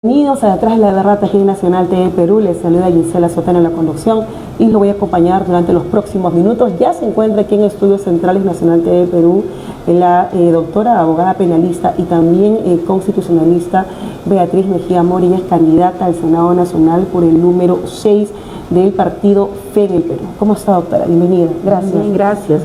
Bienvenidos a Detrás de la Verdad aquí en Nacional TV Perú. Les saluda Gisela Sotano en la conducción y lo voy a acompañar durante los próximos minutos. Ya se encuentra aquí en Estudios Centrales Nacional TV Perú la doctora, abogada penalista y también constitucionalista Beatriz Mejía Mori. Ella es candidata al Senado Nacional por el número 6 del partido FE en el Perú. ¿Cómo está, doctora? Bienvenida. Gracias. Bien,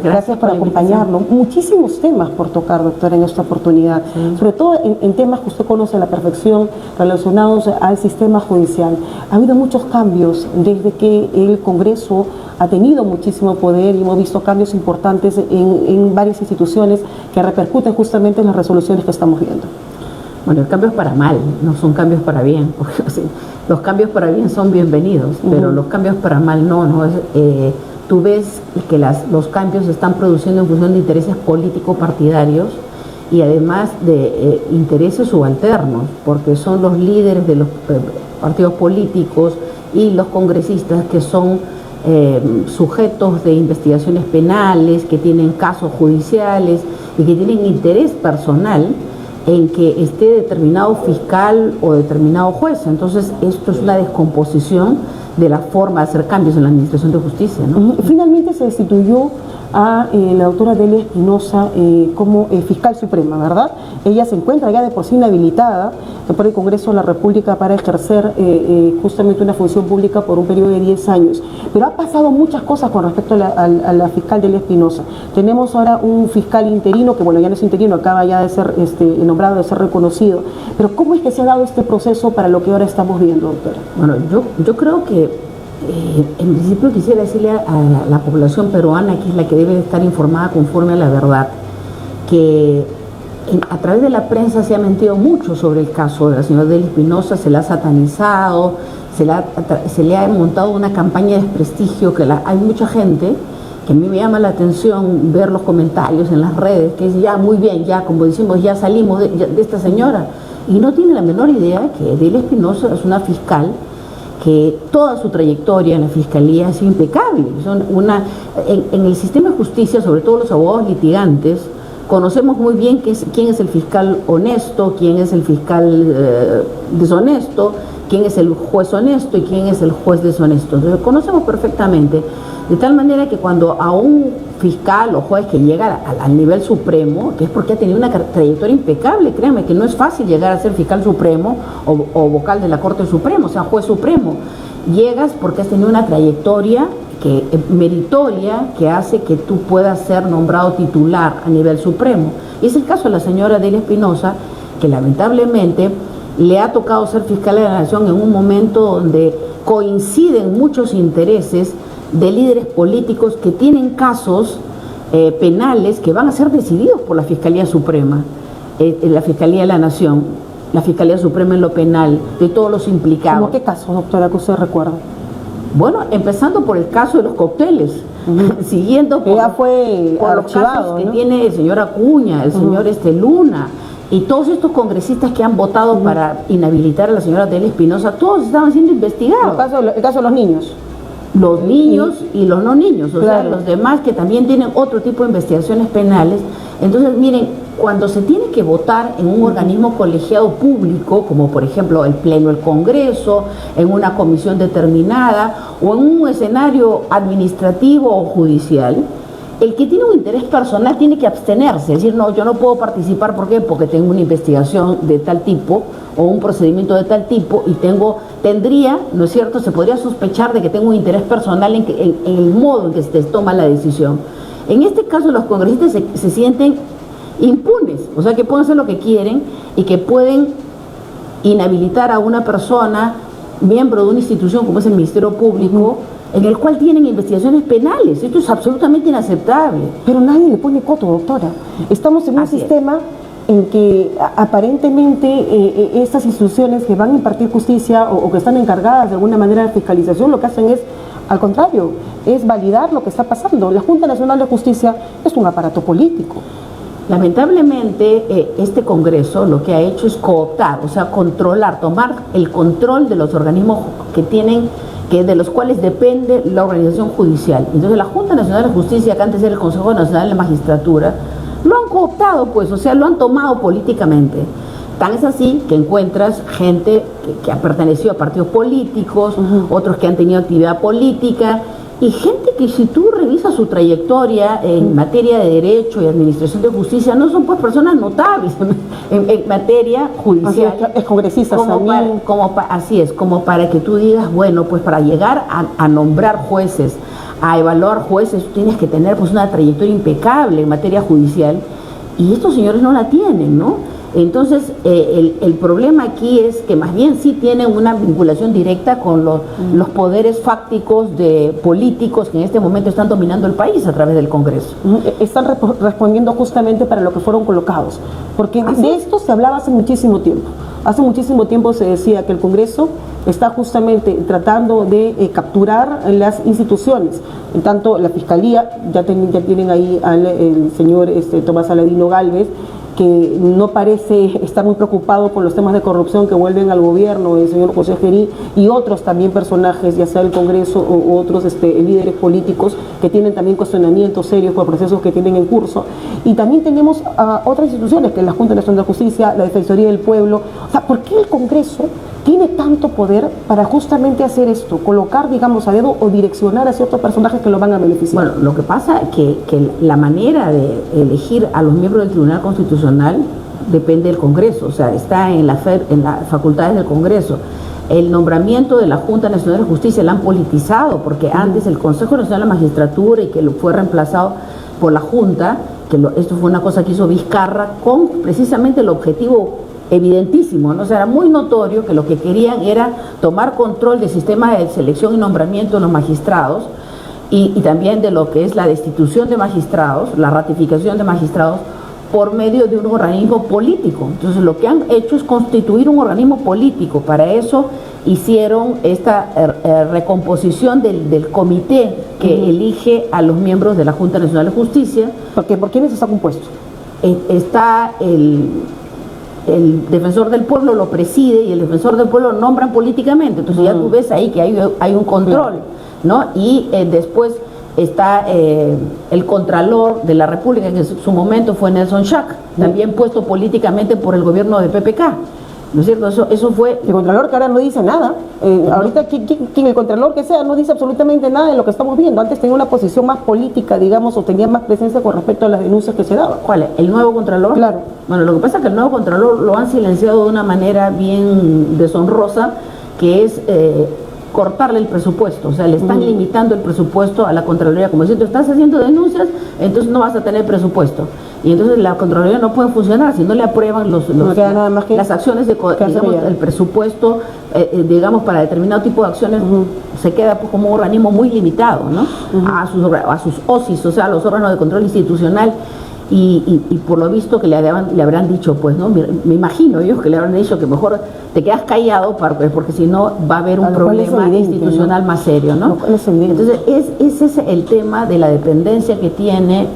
gracias por acompañarnos. Muchísimos temas por tocar, doctora, en esta oportunidad. Sí. Sobre todo en temas que usted conoce a la perfección relacionados al sistema judicial. Ha habido muchos cambios desde que el Congreso ha tenido muchísimo poder y hemos visto cambios importantes en varias instituciones que repercuten justamente en las resoluciones que estamos viendo. Bueno, el cambio es para mal, no son cambios para bien, porque o sea, los cambios para bien son bienvenidos, pero los cambios para mal no. Tú ves que los cambios se están produciendo en función de intereses político-partidarios y además de intereses subalternos, porque son los líderes de los partidos políticos y los congresistas que son sujetos de investigaciones penales, que tienen casos judiciales y que tienen interés personal en que esté determinado fiscal o determinado juez. Entonces esto es una descomposición de la forma de hacer cambios en la administración de justicia, ¿no? Finalmente se destituyó a la doctora Delia Espinosa como fiscal suprema, ¿verdad? Ella se encuentra ya de por sí inhabilitada por el Congreso de la República para ejercer justamente una función pública por un periodo de 10 años. Pero ha pasado muchas cosas con respecto a la fiscal Delia Espinosa. Tenemos ahora un fiscal interino, que bueno, ya no es interino, acaba ya de ser nombrado, de ser reconocido. Pero ¿cómo es que se ha dado este proceso para lo que ahora estamos viendo, doctora? Bueno, yo creo que en principio quisiera decirle a la población peruana, que es la que debe estar informada conforme a la verdad, que a través de la prensa se ha mentido mucho sobre el caso de la señora Delia Espinosa, se la ha satanizado, se le ha montado una campaña de desprestigio, hay mucha gente que a mí me llama la atención ver los comentarios en las redes, que es ya muy bien, ya como decimos, ya salimos de esta señora, y no tiene la menor idea que Delia Espinosa es una fiscal que toda su trayectoria en la fiscalía ha sido impecable. En el sistema de justicia, sobre todo los abogados litigantes, conocemos muy bien quién es el fiscal honesto, quién es el fiscal deshonesto, quién es el juez honesto y quién es el juez deshonesto. Entonces conocemos perfectamente, de tal manera que cuando a un fiscal o juez que llega al nivel supremo, que es porque ha tenido una trayectoria impecable, créanme que no es fácil llegar a ser fiscal supremo o vocal de la Corte Suprema, o sea, juez supremo. Llegas porque has tenido una trayectoria meritoria que hace que tú puedas ser nombrado titular a nivel supremo. Y es el caso de la señora Delia Espinosa, que lamentablemente le ha tocado ser fiscal de la Nación en un momento donde coinciden muchos intereses de líderes políticos que tienen casos penales que van a ser decididos por la Fiscalía Suprema, la Fiscalía de la Nación, la Fiscalía Suprema en lo penal, de todos los implicados. ¿Cómo qué casos, doctora, que usted recuerda? Bueno, empezando por el caso de los cócteles, siguiendo por los casos que tiene el señor Acuña, el señor Luna, y todos estos congresistas que han votado para inhabilitar a la señora Delia Espinosa, todos estaban siendo investigados. El caso de los niños. Los niños y los no niños, o sea, los demás que también tienen otro tipo de investigaciones penales. Entonces, miren, cuando se tiene que votar en un organismo colegiado público, como por ejemplo el Pleno del Congreso, en una comisión determinada o en un escenario administrativo o judicial, el que tiene un interés personal tiene que abstenerse, es decir, no, yo no puedo participar, ¿por qué? Porque tengo una investigación de tal tipo o un procedimiento de tal tipo y tendría, ¿no es cierto?, se podría sospechar de que tengo un interés personal en el modo en que se toma la decisión. En este caso los congresistas se sienten impunes, o sea que pueden hacer lo que quieren y que pueden inhabilitar a una persona, miembro de una institución como es el Ministerio Público, en el cual tienen investigaciones penales. Esto es absolutamente inaceptable. Pero nadie le pone coto, doctora. Estamos en un sistema en que aparentemente estas instituciones que van a impartir justicia o que están encargadas de alguna manera de fiscalización, lo que hacen es, al contrario, es validar lo que está pasando. La Junta Nacional de Justicia es un aparato político. Lamentablemente, este Congreso lo que ha hecho es cooptar, o sea, controlar, tomar el control de los organismos de los cuales depende la organización judicial. Entonces la Junta Nacional de Justicia, que antes era el Consejo Nacional de Magistratura, lo han cooptado, pues, o sea, lo han tomado políticamente. Tan es así que encuentras gente que ha pertenecido a partidos políticos, otros que han tenido actividad política, y gente que si tú revisas su trayectoria en materia de derecho y administración de justicia, no son pues personas notables en materia judicial. Es congresistas también. Así es, como para que tú digas, bueno, pues para llegar a nombrar jueces, a evaluar jueces, tú tienes que tener pues una trayectoria impecable en materia judicial, y estos señores no la tienen, ¿no? Entonces, el problema aquí es que más bien sí tienen una vinculación directa con los poderes fácticos de políticos que en este momento están dominando el país a través del Congreso. Están respondiendo justamente para lo que fueron colocados, porque de esto se hablaba hace muchísimo tiempo. Hace muchísimo tiempo se decía que el Congreso está justamente tratando de capturar las instituciones. En tanto, la Fiscalía, ya tienen ahí al señor Tomás Aladino Gálvez, que no parece estar muy preocupado por los temas de corrupción que vuelven al gobierno, el señor José Gerí y otros también personajes, ya sea el Congreso o otros líderes políticos que tienen también cuestionamientos serios por procesos que tienen en curso. Y también tenemos a otras instituciones, que es la Junta Nacional de Justicia, la Defensoría del Pueblo. O sea, ¿por qué el Congreso tiene tanto poder para justamente hacer esto? Colocar, digamos, a dedo o direccionar a ciertos personajes que lo van a beneficiar. Bueno, lo que pasa es que la manera de elegir a los miembros del Tribunal Constitucional depende del Congreso, o sea, está en las facultades del Congreso. El nombramiento de la Junta Nacional de Justicia la han politizado, porque antes el Consejo Nacional de la Magistratura, y que lo fue reemplazado por la Junta, esto fue una cosa que hizo Vizcarra con precisamente el objetivo evidentísimo, ¿no? O sea, era muy notorio que lo que querían era tomar control del sistema de selección y nombramiento de los magistrados, y también de lo que es la destitución de magistrados, la ratificación de magistrados por medio de un organismo político. Entonces lo que han hecho es constituir un organismo político. Para eso hicieron esta recomposición del comité que elige a los miembros de la Junta Nacional de Justicia. Porque ¿por quiénes está compuesto? Está el defensor del pueblo, lo preside, y el defensor del pueblo lo nombran políticamente. Entonces ya tú ves ahí que hay un control, ¿no? Y después está el Contralor de la República, que en su momento fue Nelson Schack, también puesto políticamente por el gobierno de PPK, ¿no es cierto? Eso fue... El Contralor que ahora no dice nada. Ahorita quien el Contralor que sea no dice absolutamente nada de lo que estamos viendo. Antes tenía una posición más política, digamos, o tenía más presencia con respecto a las denuncias que se daban. ¿Cuál es? ¿El nuevo Contralor? Claro. Bueno, lo que pasa es que el nuevo Contralor lo han silenciado de una manera bien deshonrosa, que es... cortarle el presupuesto, o sea, le están limitando el presupuesto a la Contraloría, como diciendo, estás haciendo denuncias, entonces no vas a tener presupuesto, y entonces la Contraloría no puede funcionar si no le aprueban las acciones digamos, el presupuesto, digamos, para determinado tipo de acciones, se queda pues, como un organismo muy limitado, ¿no? A sus OSIs, o sea, a los órganos de control institucional. Y por lo visto que le habrán dicho, pues, ¿no? Me imagino yo que le habrán dicho que mejor te quedas callado porque si no va a haber un problema institucional, ¿no? Más serio, ¿no? Entonces ese es el tema de la dependencia que tiene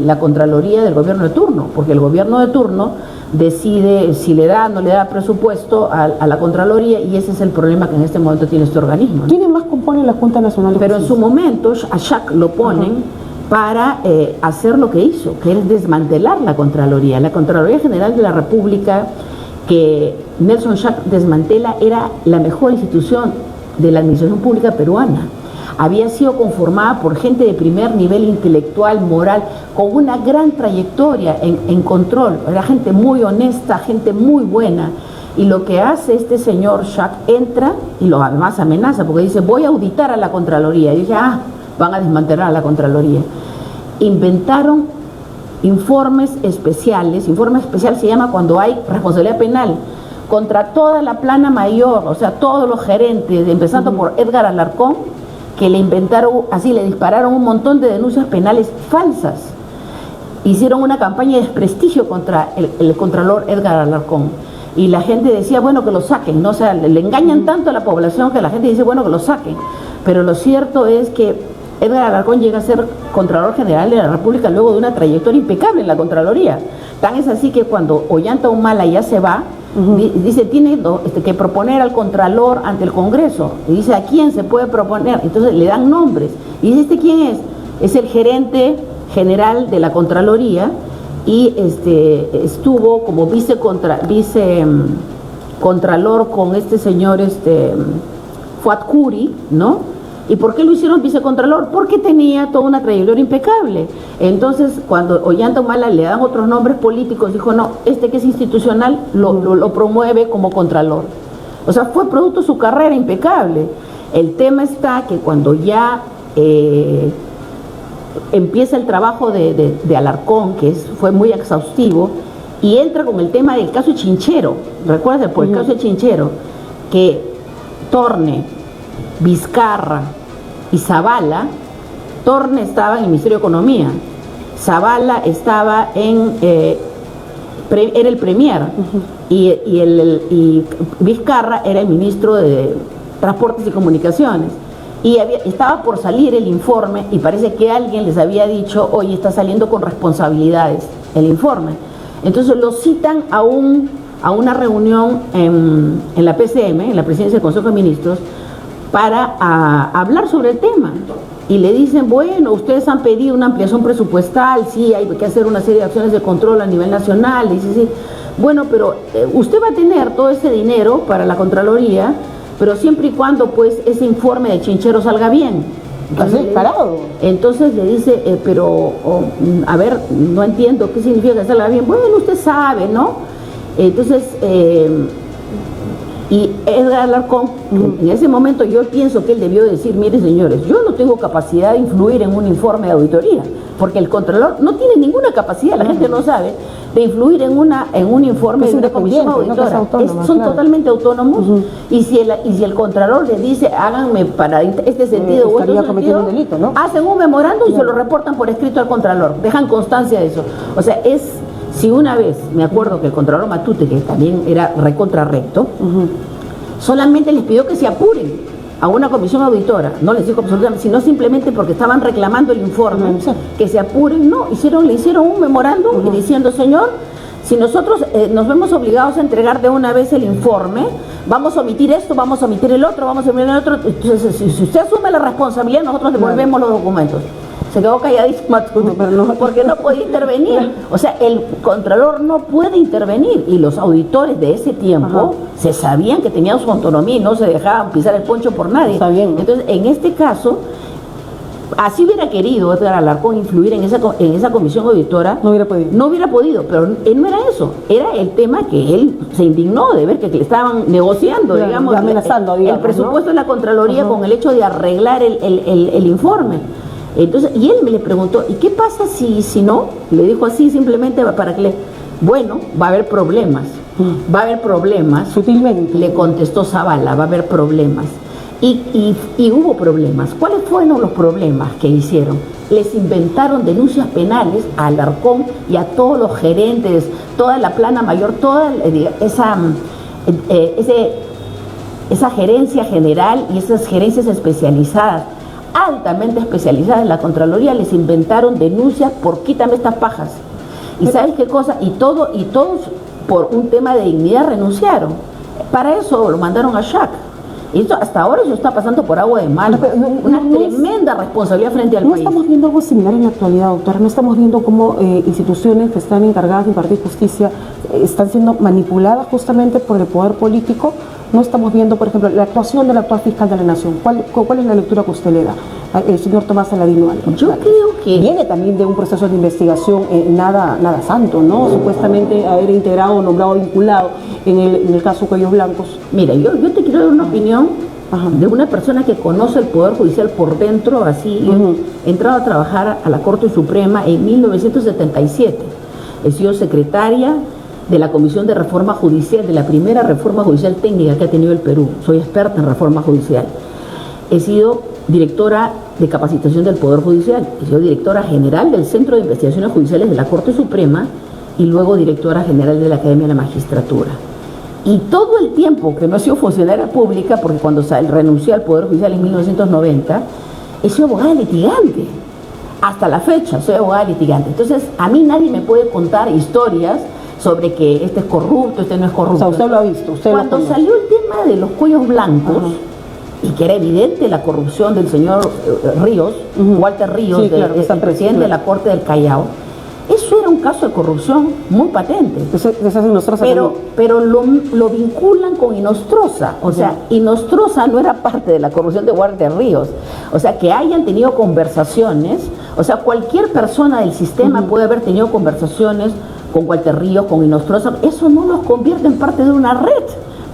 la Contraloría del gobierno de turno, porque el gobierno de turno decide si le da o no le da presupuesto a la Contraloría, y ese es el problema que en este momento tiene este organismo, ¿no? ¿Quiénes más componen la Junta Nacional de Justicia? Pero en su momento a Schack lo ponen para hacer lo que hizo, que es desmantelar la Contraloría. La Contraloría General de la República, que Nelson Schack desmantela, era la mejor institución de la administración pública peruana. Había sido conformada por gente de primer nivel intelectual, moral, con una gran trayectoria en control. Era gente muy honesta, gente muy buena. Y lo que hace este señor Schack, entra y lo además amenaza, porque dice, voy a auditar a la Contraloría. Y dije, van a desmantelar a la Contraloría. Inventaron informes especiales. Informe especial se llama cuando hay responsabilidad penal contra toda la plana mayor, o sea, todos los gerentes, empezando por Edgar Alarcón, que le dispararon un montón de denuncias penales falsas. Hicieron una campaña de desprestigio contra el Contralor Edgar Alarcón. Y la gente decía, bueno, que lo saquen, ¿no? O sea, le engañan tanto a la población que la gente dice, bueno, que lo saquen. Pero lo cierto es que Edgar Alarcón llega a ser Contralor General de la República luego de una trayectoria impecable en la Contraloría. Tan es así que cuando Ollanta Humala ya se va, dice, tiene que proponer al Contralor ante el Congreso. Y dice, ¿a quién se puede proponer? Entonces le dan nombres. Y dice, ¿este quién es? Es el gerente general de la Contraloría, y estuvo como vicecontralor con este señor Fuad Kuri, ¿no? ¿Y por qué lo hicieron vicecontralor? Porque tenía toda una trayectoria impecable. Entonces, cuando Ollanta Humala le dan otros nombres políticos, dijo, no, que es institucional, lo promueve como contralor. O sea, fue producto de su carrera impecable. El tema está que cuando ya empieza el trabajo de Alarcón, que fue muy exhaustivo, y entra con el tema del caso Chinchero. Recuerden, por el caso de Chinchero, que Torne, Vizcarra y Zavala, Torne estaba en el Ministerio de Economía, Zavala estaba era el premier, y Vizcarra era el ministro de Transportes y Comunicaciones, y estaba por salir el informe, y parece que alguien les había dicho, oye, está saliendo con responsabilidades el informe. Entonces lo citan a una reunión en la PCM, en la Presidencia del Consejo de Ministros, para hablar sobre el tema, y le dicen, bueno, ustedes han pedido una ampliación presupuestal, sí, hay que hacer una serie de acciones de control a nivel nacional. Dice, sí, bueno, pero usted va a tener todo ese dinero para la Contraloría, pero siempre y cuando pues ese informe de Chinchero salga bien. Entonces le dice, a ver, no entiendo qué significa que salga bien. Bueno, usted sabe, ¿no? Entonces y Edgar Alarcón, en ese momento yo pienso que él debió decir, mire señores, yo no tengo capacidad de influir en un informe de auditoría, porque el Contralor no tiene ninguna capacidad, la gente no sabe, de influir en un informe de una comisión auditora. Son totalmente autónomos, y si el Contralor les dice, háganme para este sentido u otro sentido, un delito, ¿no? Hacen un memorándum y se lo reportan por escrito al Contralor, dejan constancia de eso. O sea, si una vez, me acuerdo que el Contralor Matute, que también era recontra recto, solamente les pidió que se apuren a una comisión auditora, no les dijo absolutamente, sino simplemente porque estaban reclamando el informe, que se apuren, no, le hicieron un memorándum y diciendo, señor, si nosotros nos vemos obligados a entregar de una vez el informe, vamos a omitir esto, vamos a omitir el otro, vamos a omitir el otro, entonces si usted asume la responsabilidad, nosotros devolvemos los documentos. Se quedó calladísima porque no podía intervenir. O sea, el Contralor no puede intervenir, y los auditores de ese tiempo se sabían que tenían su autonomía y no se dejaban pisar el poncho por nadie. Entonces, en este caso, así hubiera querido Edgar Alarcón influir en esa comisión auditora, no hubiera podido, pero él no era eso, era el tema que él se indignó de ver que le estaban negociando, digamos, amenazando, el presupuesto de la Contraloría con el hecho de arreglar el informe. Entonces, y él me le preguntó, ¿y qué pasa si no? Le dijo así simplemente para que bueno, va a haber problemas, sutilmente le contestó Zavala, va a haber problemas. Y hubo problemas. ¿Cuáles fueron los problemas que hicieron? Les inventaron denuncias penales a Alarcón y a todos los gerentes, toda la plana mayor, toda esa gerencia general y esas gerencias especializadas, altamente especializadas en la Contraloría, les inventaron denuncias por quítame estas pajas. ¿Y sabes qué cosa? Y todos por un tema de dignidad renunciaron. Para eso lo mandaron a Shaq. Y esto, hasta ahora eso está pasando por agua de mar. Una tremenda responsabilidad frente al país. No estamos viendo algo similar en la actualidad, doctora. No estamos viendo cómo instituciones que están encargadas de impartir justicia están siendo manipuladas justamente por el poder político. No estamos viendo, por ejemplo, la actuación del actual fiscal de la Nación. ¿Cuál es la lectura que usted le da? El señor Tomás Aladino Álvarez. Yo creo que viene también de un proceso de investigación nada santo, ¿no? Supuestamente haber integrado, nombrado, vinculado en el caso Cuellos Blancos. Mira, yo te quiero dar una opinión de una persona que conoce el Poder Judicial por dentro, así. Yo he entrado a trabajar a la Corte Suprema en 1977. He sido secretaria de la Comisión de Reforma Judicial, de la primera reforma judicial técnica que ha tenido el Perú. Soy experta en reforma judicial. He sido directora de capacitación del Poder Judicial, he sido directora general del Centro de Investigaciones Judiciales de la Corte Suprema y luego directora general de la Academia de la Magistratura. Y todo el tiempo que no he sido funcionaria pública, porque cuando renuncié al Poder Judicial en 1990, he sido abogada litigante. Hasta la fecha soy abogada litigante. Entonces, a mí nadie me puede contar historias sobre que este es corrupto, este no es corrupto. O sea, usted lo ha visto. Cuando salió el tema de los cuellos blancos, y que era evidente la corrupción del señor Ríos, Walter Ríos, sí, claro, presidente de la Corte del Callao, eso eso era un caso de corrupción muy patente. Eso es Inostroza también. Pero lo vinculan con Inostroza. O sea, Inostroza no era parte de la corrupción de Walter Ríos. O sea, que hayan tenido conversaciones, o sea, cualquier persona del sistema puede haber tenido conversaciones con Walter Ríos, con Inostroza, eso no los convierte en parte de una red.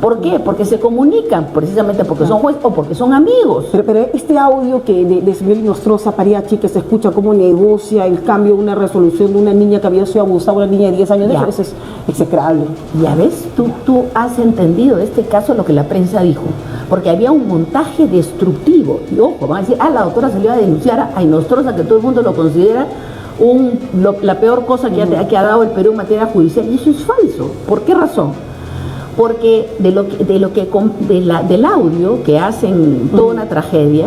¿Por qué? Porque se comunican, precisamente porque son jueces o porque son amigos. Pero este audio que de señor Inostroza Pariachi, que se escucha cómo negocia el cambio de una resolución de una niña que había sido abusada, una niña de 10 años, eso es execrable. Ya ves, tú has entendido este caso lo que la prensa dijo, porque había un montaje destructivo. Y ojo, van a decir, la doctora salió a denunciar a Inostroza, que todo el mundo lo considera la peor cosa que ha dado el Perú en materia judicial, y eso es falso. ¿Por qué razón? Porque del audio que hacen toda una tragedia,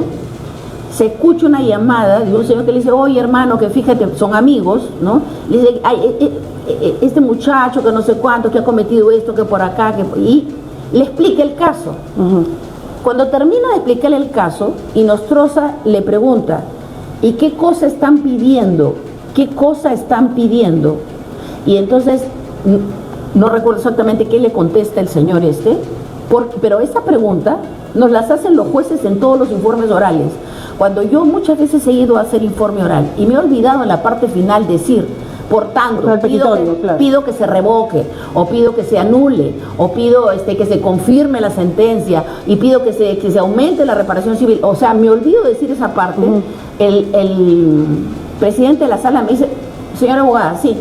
se escucha una llamada de un señor que le dice, oye hermano, que fíjate, son amigos, ¿no? Le dice, este muchacho que no sé cuánto, que ha cometido esto, que por acá, y le explica el caso. Cuando termina de explicarle el caso, Inostroza le pregunta, ¿y qué cosa están pidiendo? ¿Qué cosa están pidiendo? Y entonces no recuerdo exactamente qué le contesta el señor pero esa pregunta nos las hacen los jueces en todos los informes orales. Cuando yo muchas veces he ido a hacer informe oral y me he olvidado en la parte final decir, por tanto, pido que se revoque, o pido que se anule, o pido que se confirme la sentencia, y pido que se aumente la reparación civil. O sea, me olvido de decir esa parte. El presidente de la sala me dice, señora abogada, sí,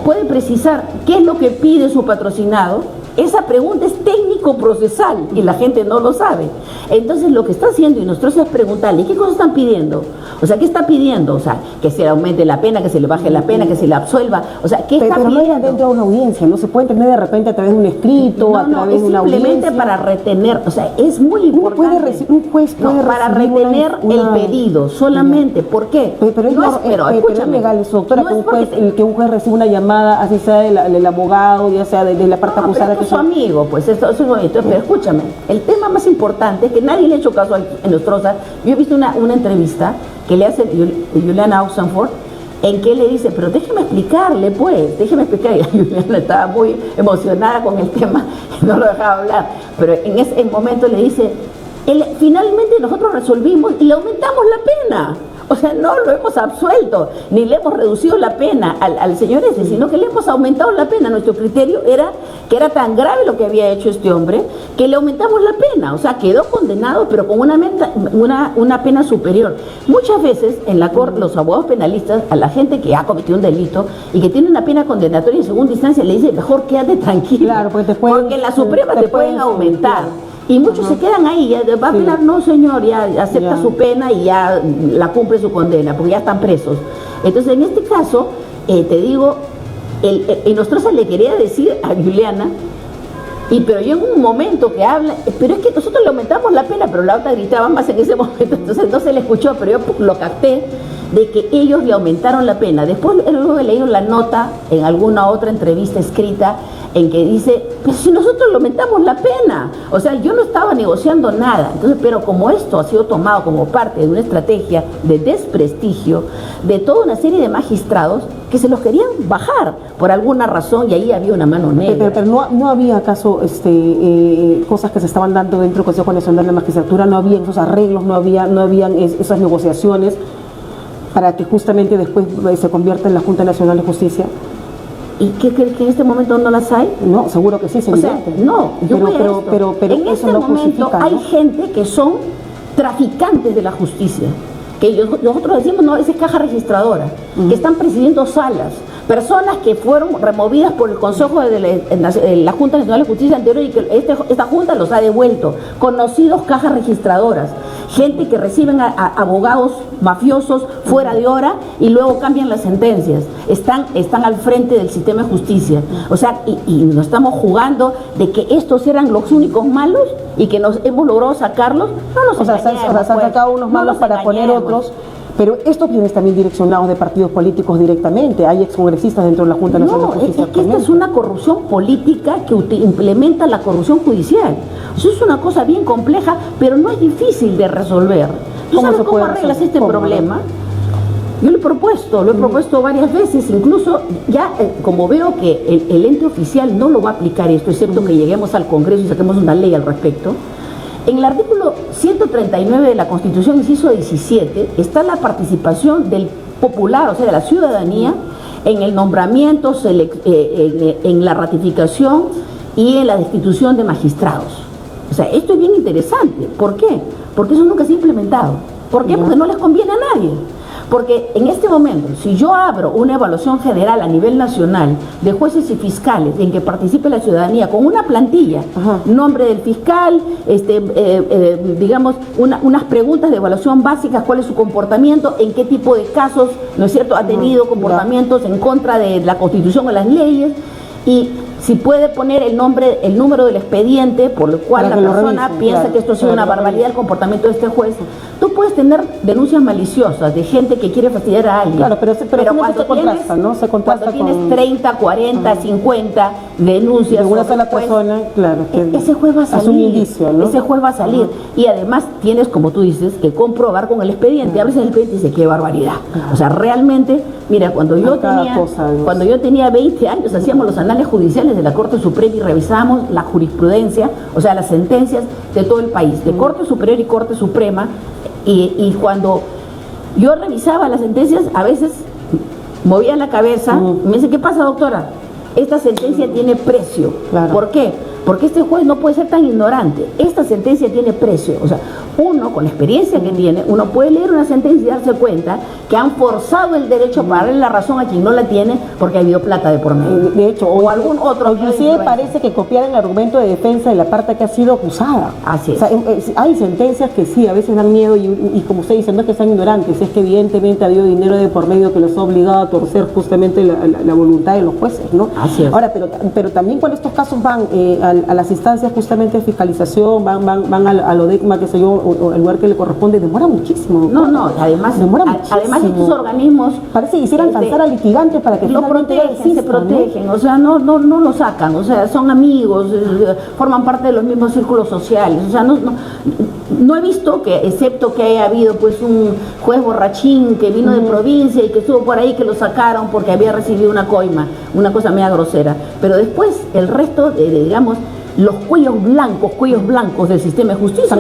¿puede precisar qué es lo que pide su patrocinado? Esa pregunta es técnico-procesal y la gente no lo sabe. Entonces lo que está haciendo Inostroza es preguntarle, ¿qué cosas están pidiendo? O sea, ¿qué está pidiendo? O sea, que se le aumente la pena, que se le baje la pena, que se le absuelva. O sea, ¿qué está pidiendo? Pero no dentro de una audiencia, no se puede entender de repente a través de un escrito, a través de una audiencia. Simplemente para retener, o sea, es muy importante. Un juez puede para retener el pedido, solamente. ¿Por qué? Pero es legal eso, doctora, que un juez reciba una llamada, así sea del abogado, ya sea de la parte acusada. Su amigo, pues eso es bonito. Pero escúchame, el tema más importante es que nadie le ha hecho caso a Inostroza. Yo he visto una entrevista que le hace Juliana Oxenford, en que le dice, pero déjeme explicarle, pues, déjeme explicar. Y Juliana estaba muy emocionada con el tema, no lo dejaba hablar. Pero en ese momento le dice, finalmente nosotros resolvimos y le aumentamos la pena. O sea, no lo hemos absuelto, ni le hemos reducido la pena al señor sino que le hemos aumentado la pena. Nuestro criterio era que era tan grave lo que había hecho este hombre, que le aumentamos la pena. O sea, quedó condenado, pero con una pena superior. Muchas veces en la corte, los abogados penalistas, a la gente que ha cometido un delito y que tiene una pena condenatoria en segunda instancia, le dice, mejor quédate tranquilo, claro, porque en la Suprema te pueden aumentar. Y muchos se quedan ahí, ya va a apelar, no señor, ya acepta su pena y ya la cumple su condena, porque ya están presos. Entonces, en este caso, te digo, Inostroza le quería decir a Juliana, pero yo en un momento que habla, pero es que nosotros le aumentamos la pena, pero la otra gritaba más en ese momento, entonces no se le escuchó, pero yo lo capté, de que ellos le aumentaron la pena. Después luego he leído la nota en alguna otra entrevista escrita en que dice, pero si nosotros le aumentamos la pena, o sea, yo no estaba negociando nada. Entonces, pero como esto ha sido tomado como parte de una estrategia de desprestigio de toda una serie de magistrados que se los querían bajar por alguna razón, y ahí había una mano negra. Pero no había acaso cosas que se estaban dando dentro del Consejo Nacional de la Magistratura, no habían esos arreglos, no habían esas negociaciones para que justamente después se convierta en la Junta Nacional de Justicia. ¿Y qué crees que en este momento no las hay? No, seguro que sí, es evidente. No, pero en este momento hay gente que son traficantes de la justicia, que nosotros decimos, no, esa es caja registradora, que están presidiendo salas, personas que fueron removidas por el Consejo de la Junta Nacional de Justicia anterior y que esta Junta los ha devuelto, conocidos cajas registradoras, gente que reciben a abogados mafiosos fuera de hora y luego cambian las sentencias, están al frente del sistema de justicia. O sea, y nos estamos jugando de que estos eran los únicos malos y que nos hemos logrado sacarlos. No nos engañemos, se han sacado unos malos para poner otros. Pero estos vienen también direccionados de partidos políticos directamente. Hay excongresistas dentro de la Junta Nacional de Justicia. Es que esta es una corrupción política que implementa la corrupción judicial. Eso es una cosa bien compleja, pero no es difícil de resolver. ¿Tú sabes cómo arreglas este problema? Yo lo he propuesto varias veces, incluso ya como veo que el ente oficial no lo va a aplicar esto, excepto que lleguemos al Congreso y saquemos una ley al respecto. En el artículo 139 de la Constitución, inciso 17, está la participación del popular, o sea, de la ciudadanía, en el nombramiento, en la ratificación y en la destitución de magistrados. O sea, esto es bien interesante. ¿Por qué? Porque eso nunca se ha implementado. ¿Por qué? Porque no les conviene a nadie. Porque en este momento, si yo abro una evaluación general a nivel nacional de jueces y fiscales en que participe la ciudadanía con una plantilla, nombre del fiscal, digamos, unas preguntas de evaluación básicas, cuál es su comportamiento, en qué tipo de casos, ¿no es cierto?, ha tenido comportamientos en contra de la Constitución o las leyes, y si puede poner el número del expediente por el cual la persona piensa que esto ha sido una barbaridad el comportamiento de este juez. Tú puedes tener denuncias maliciosas de gente que quiere fastidiar a alguien. Claro, pero cuando se contrasta, ¿no? Se contrasta cuando tienes 30, 40, 50 denuncias de una sola persona, claro, que ese juez va a salir. Es un indicio, ¿no? Ese juez va a salir. Y además tienes, como tú dices, que comprobar con el expediente. A veces el expediente dice, qué barbaridad. O sea, realmente, mira, cuando yo tenía 20 años, hacíamos los anales judiciales de la Corte Suprema y revisábamos la jurisprudencia, o sea, las sentencias de todo el país, de Corte Superior y Corte Suprema, y cuando yo revisaba las sentencias, a veces movía la cabeza, y me dice, ¿qué pasa, doctora? Esta sentencia tiene precio. Claro. ¿Por qué? Porque este juez no puede ser tan ignorante. Esta sentencia tiene precio. O sea, uno, con la experiencia que tiene, uno puede leer una sentencia y darse cuenta que han forzado el derecho para darle la razón a quien no la tiene porque ha habido plata de por medio. De hecho, o algún otro. Inclusive parece que copiar el argumento de defensa de la parte que ha sido acusada. Así es. O sea, hay sentencias que sí, a veces dan miedo y como usted dice, no es que sean ignorantes, es que evidentemente ha habido dinero de por medio que los ha obligado a torcer justamente la voluntad de los jueces, ¿no? Así es. Ahora, pero también cuando estos casos van a las instancias justamente de fiscalización, van a lo DECMA, que sé yo, o el lugar que le corresponde, demora muchísimo. No, además estos organismos parece que quisieran cansar al litigante para que lo protegen, se protegen, ¿no? O sea, no lo sacan, o sea, son amigos, forman parte de los mismos círculos sociales, o sea, no he visto que, excepto que haya habido pues un juez borrachín que vino de provincia y que estuvo por ahí, que lo sacaron porque había recibido una coima, una cosa media grosera, pero después el resto digamos, los cuellos blancos del sistema de justicia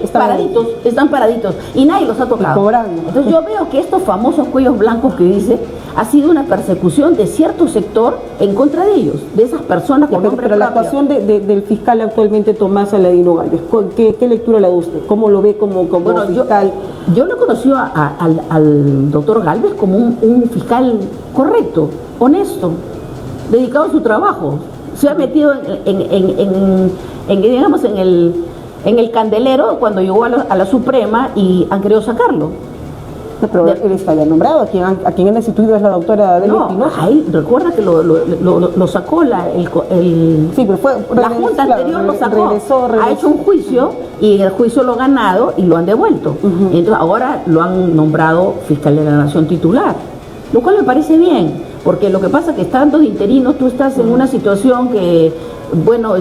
están paraditos y nadie los ha tocado. Entonces yo veo que estos famosos cuellos blancos que dice ha sido una persecución de cierto sector en contra de ellos, de esas personas con nombre propio. Pero la actuación del fiscal actualmente, Tomás Aladino Gálvez, ¿qué lectura le da usted? ¿Cómo lo ve como fiscal? Yo lo conocí al doctor Gálvez como un fiscal correcto, honesto, dedicado a su trabajo. Se ha metido digamos, en el candelero cuando llegó a la Suprema y han querido sacarlo. No, pero él está ya nombrado, a quien han destituido es la doctora Delia Espinosa. Recuerda que lo sacó la Junta anterior, lo sacó, regresó. Ha hecho un juicio y el juicio lo ha ganado y lo han devuelto. Entonces ahora lo han nombrado fiscal de la Nación titular, lo cual me parece bien. Porque lo que pasa es que estando de interino, tú estás en una situación que, bueno,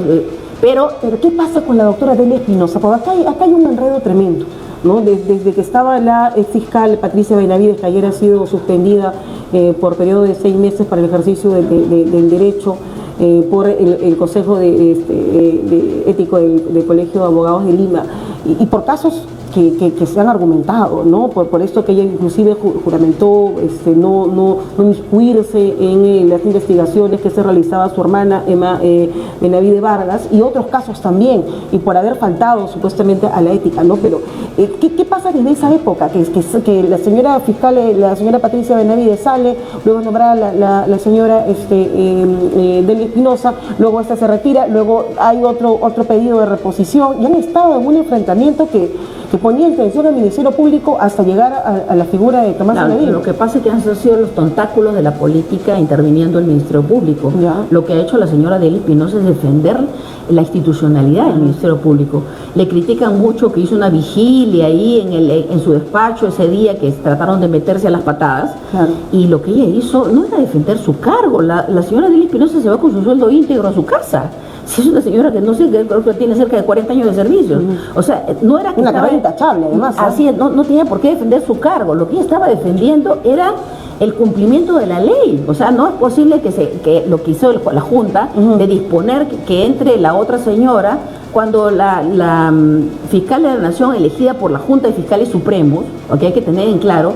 pero ¿qué pasa con la doctora Delia Espinosa? Porque acá hay un enredo tremendo, ¿no? Desde que estaba la fiscal Patricia Benavides, que ayer ha sido suspendida por periodo de 6 meses para el ejercicio del derecho por el Consejo de Ético del Colegio de Abogados de Lima, y por casos que se han argumentado, ¿no? Por esto que ella inclusive juramentó no inmiscuirse en las investigaciones que se realizaba su hermana Emma Benavides Vargas, y otros casos también, y por haber faltado supuestamente a la ética, ¿no? Pero ¿qué pasa desde esa época? Que la señora fiscal, la señora Patricia Benavides sale, luego es nombrada la señora Delia Espinosa, luego esta se retira, luego hay otro pedido de reposición, y han estado en un enfrentamiento que ponía en tensión al Ministerio Público hasta llegar a la figura de Tomás Aladino. Lo que pasa es que han sido los tentáculos de la política interviniendo el Ministerio Público. Lo que ha hecho la señora Delia Espinosa es defender la institucionalidad del Ministerio Público. Le critican mucho que hizo una vigilia ahí en su despacho ese día, que trataron de meterse a las patadas, y lo que ella hizo no era defender su cargo. La señora Delia Espinosa se va con su sueldo íntegro a su casa. Si es una señora que no sé, creo que tiene cerca de 40 años de servicio. O sea, no era que una estaba... carrera intachable, además. Así es, no tenía por qué defender su cargo. Lo que ella estaba defendiendo era el cumplimiento de la ley. O sea, no es posible que lo que hizo la Junta de disponer que entre la otra señora cuando la fiscal de la Nación elegida por la Junta de Fiscales Supremos, porque hay que tener en claro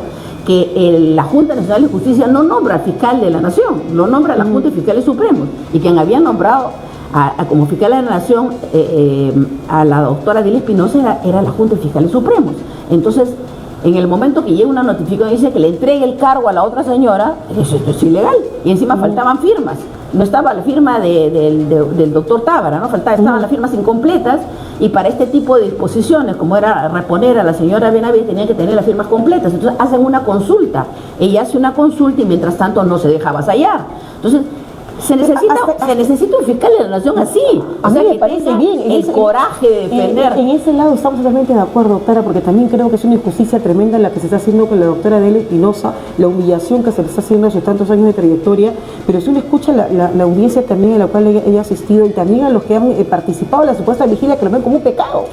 que la Junta Nacional de Justicia no nombra al fiscal de la Nación, lo nombra la Junta de Fiscales Supremos, y quien había nombrado como fiscal de la Nación a la doctora Delia Espinosa era la Junta de Fiscales Supremos. Entonces, en el momento que llega una notificación y dice que le entregue el cargo a la otra señora, eso es ilegal, y encima faltaban firmas. No estaba la firma del doctor Tábara, ¿no? Estaban las firmas incompletas, y para este tipo de disposiciones, como era reponer a la señora Benavides, tenían que tener las firmas completas. Entonces hacen una consulta, ella hace una consulta y mientras tanto no se deja avasallar. Entonces se necesita un fiscal de la Nación así, a mí me parece bien el coraje de defender. En ese lado estamos totalmente de acuerdo, doctora, porque también creo que es una injusticia tremenda la que se está haciendo con la doctora Delia Espinosa, la humillación que se le está haciendo a sus tantos años de trayectoria, pero si uno escucha la audiencia también a la cual ella ha asistido, y también a los que han participado en la supuesta vigilia, que lo ven como un pecado.